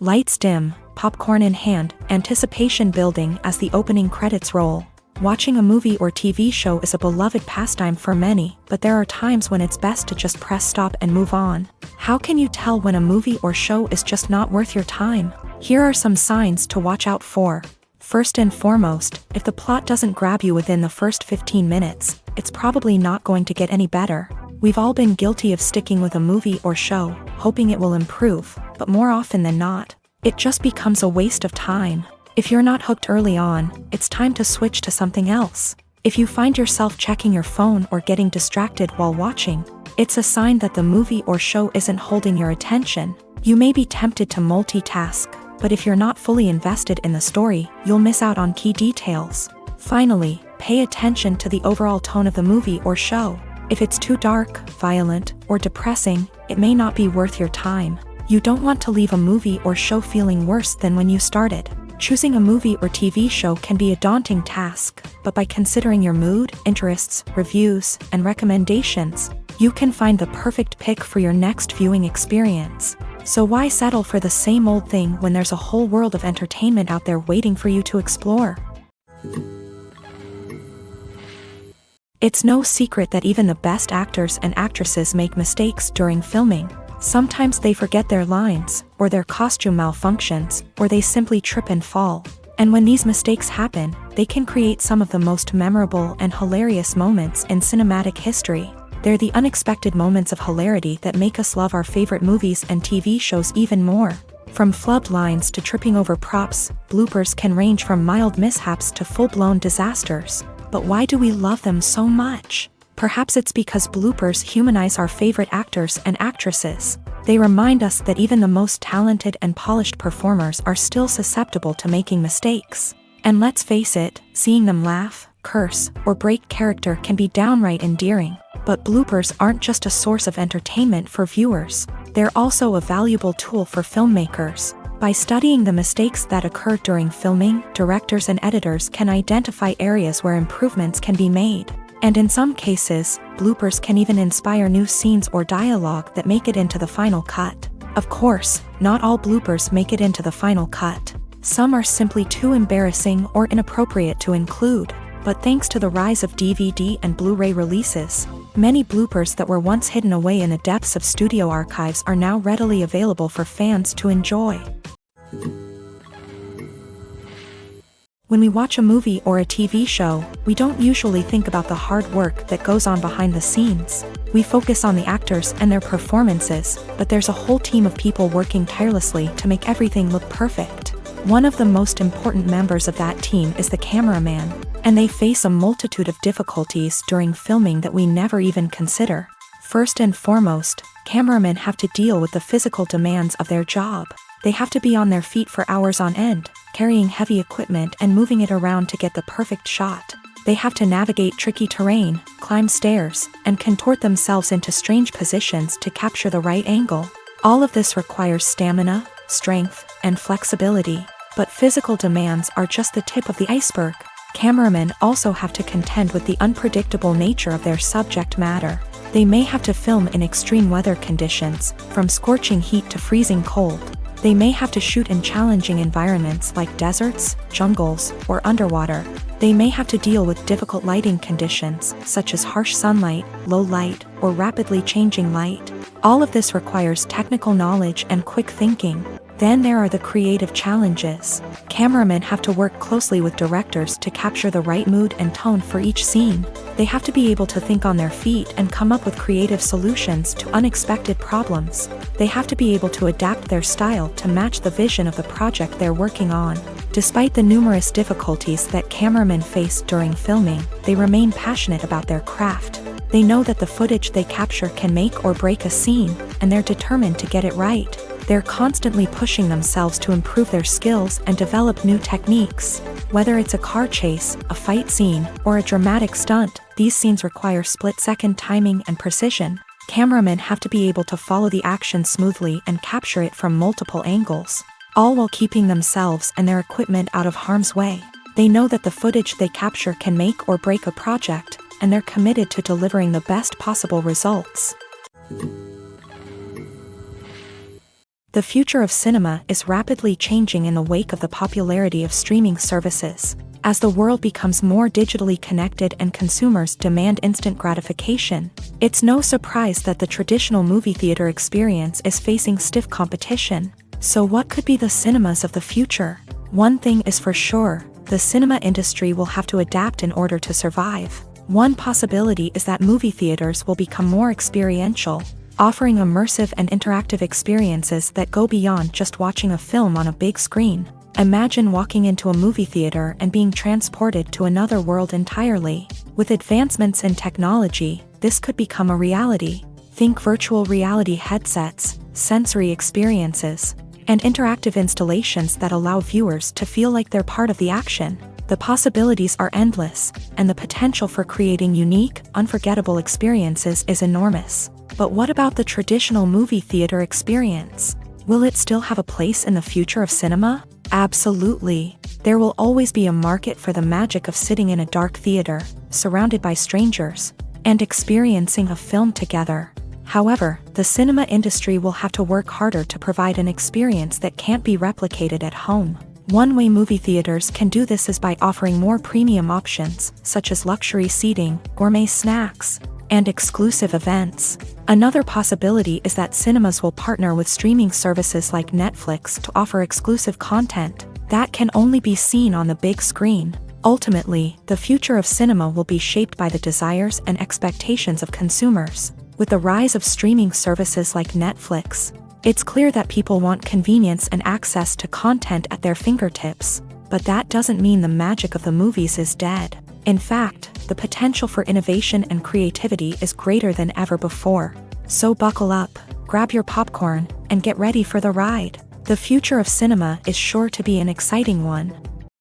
Lights dim, popcorn in hand, anticipation building as the opening credits roll. Watching a movie or TV show is a beloved pastime for many, but there are times when it's best to just press stop and move on. How can you tell when a movie or show is just not worth your time? Here are some signs to watch out for. First and foremost, if the plot doesn't grab you within the first 15 minutes, it's probably not going to get any better. We've all been guilty of sticking with a movie or show, hoping it will improve, but more often than not, it just becomes a waste of time. If you're not hooked early on, it's time to switch to something else. If you find yourself checking your phone or getting distracted while watching, it's a sign that the movie or show isn't holding your attention. You may be tempted to multitask, but if you're not fully invested in the story, you'll miss out on key details. Finally, pay attention to the overall tone of the movie or show. If it's too dark, violent, or depressing, it may not be worth your time. You don't want to leave a movie or show feeling worse than when you started. Choosing a movie or TV show can be a daunting task, but by considering your mood, interests, reviews, and recommendations, you can find the perfect pick for your next viewing experience. So why settle for the same old thing when there's a whole world of entertainment out there waiting for you to explore? It's no secret that even the best actors and actresses make mistakes during filming. Sometimes they forget their lines, or their costume malfunctions, or they simply trip and fall. And when these mistakes happen, they can create some of the most memorable and hilarious moments in cinematic history. They're the unexpected moments of hilarity that make us love our favorite movies and TV shows even more. From flubbed lines to tripping over props, bloopers can range from mild mishaps to full-blown disasters. But why do we love them so much? Perhaps it's because bloopers humanize our favorite actors and actresses. They remind us that even the most talented and polished performers are still susceptible to making mistakes. And let's face it, seeing them laugh, curse, or break character can be downright endearing. But bloopers aren't just a source of entertainment for viewers. They're also a valuable tool for filmmakers. By studying the mistakes that occur during filming, directors and editors can identify areas where improvements can be made. And in some cases, bloopers can even inspire new scenes or dialogue that make it into the final cut. Of course, not all bloopers make it into the final cut. Some are simply too embarrassing or inappropriate to include. But thanks to the rise of DVD and Blu-ray releases, many bloopers that were once hidden away in the depths of studio archives are now readily available for fans to enjoy. When we watch a movie or a TV show, we don't usually think about the hard work that goes on behind the scenes. We focus on the actors and their performances, but there's a whole team of people working tirelessly to make everything look perfect. One of the most important members of that team is the cameraman, and they face a multitude of difficulties during filming that we never even consider. First and foremost, cameramen have to deal with the physical demands of their job. They have to be on their feet for hours on end, carrying heavy equipment and moving it around to get the perfect shot. They have to navigate tricky terrain, climb stairs, and contort themselves into strange positions to capture the right angle. All of this requires stamina, strength, and flexibility. But physical demands are just the tip of the iceberg. Cameramen also have to contend with the unpredictable nature of their subject matter. They may have to film in extreme weather conditions, from scorching heat to freezing cold. They may have to shoot in challenging environments like deserts, jungles, or underwater. They may have to deal with difficult lighting conditions, such as harsh sunlight, low light, or rapidly changing light. All of this requires technical knowledge and quick thinking. Then there are the creative challenges. Cameramen have to work closely with directors to capture the right mood and tone for each scene. They have to be able to think on their feet and come up with creative solutions to unexpected problems. They have to be able to adapt their style to match the vision of the project they're working on. Despite the numerous difficulties that cameramen face during filming, they remain passionate about their craft. They know that the footage they capture can make or break a scene, and they're determined to get it right. They're constantly pushing themselves to improve their skills and develop new techniques. Whether it's a car chase, a fight scene, or a dramatic stunt, these scenes require split-second timing and precision. Cameramen have to be able to follow the action smoothly and capture it from multiple angles, all while keeping themselves and their equipment out of harm's way. They know that the footage they capture can make or break a project, and they're committed to delivering the best possible results. The future of cinema is rapidly changing in the wake of the popularity of streaming services. As the world becomes more digitally connected and consumers demand instant gratification, it's no surprise that the traditional movie theater experience is facing stiff competition. So what could be the cinemas of the future? One thing is for sure, the cinema industry will have to adapt in order to survive. One possibility is that movie theaters will become more experiential, offering immersive and interactive experiences that go beyond just watching a film on a big screen. Imagine walking into a movie theater and being transported to another world entirely. With advancements in technology, this could become a reality. Think virtual reality headsets, sensory experiences, and interactive installations that allow viewers to feel like they're part of the action. The possibilities are endless, and the potential for creating unique, unforgettable experiences is enormous. But what about the traditional movie theater experience? Will it still have a place in the future of cinema? Absolutely. There will always be a market for the magic of sitting in a dark theater, surrounded by strangers, and experiencing a film together. However, the cinema industry will have to work harder to provide an experience that can't be replicated at home. One way movie theaters can do this is by offering more premium options, such as luxury seating, gourmet snacks, and exclusive events. Another possibility is that cinemas will partner with streaming services like Netflix to offer exclusive content that can only be seen on the big screen. Ultimately, the future of cinema will be shaped by the desires and expectations of consumers. With the rise of streaming services like Netflix, it's clear that people want convenience and access to content at their fingertips. But that doesn't mean the magic of the movies is dead. In fact, the potential for innovation and creativity is greater than ever before. So buckle up, grab your popcorn, and get ready for the ride. The future of cinema is sure to be an exciting one.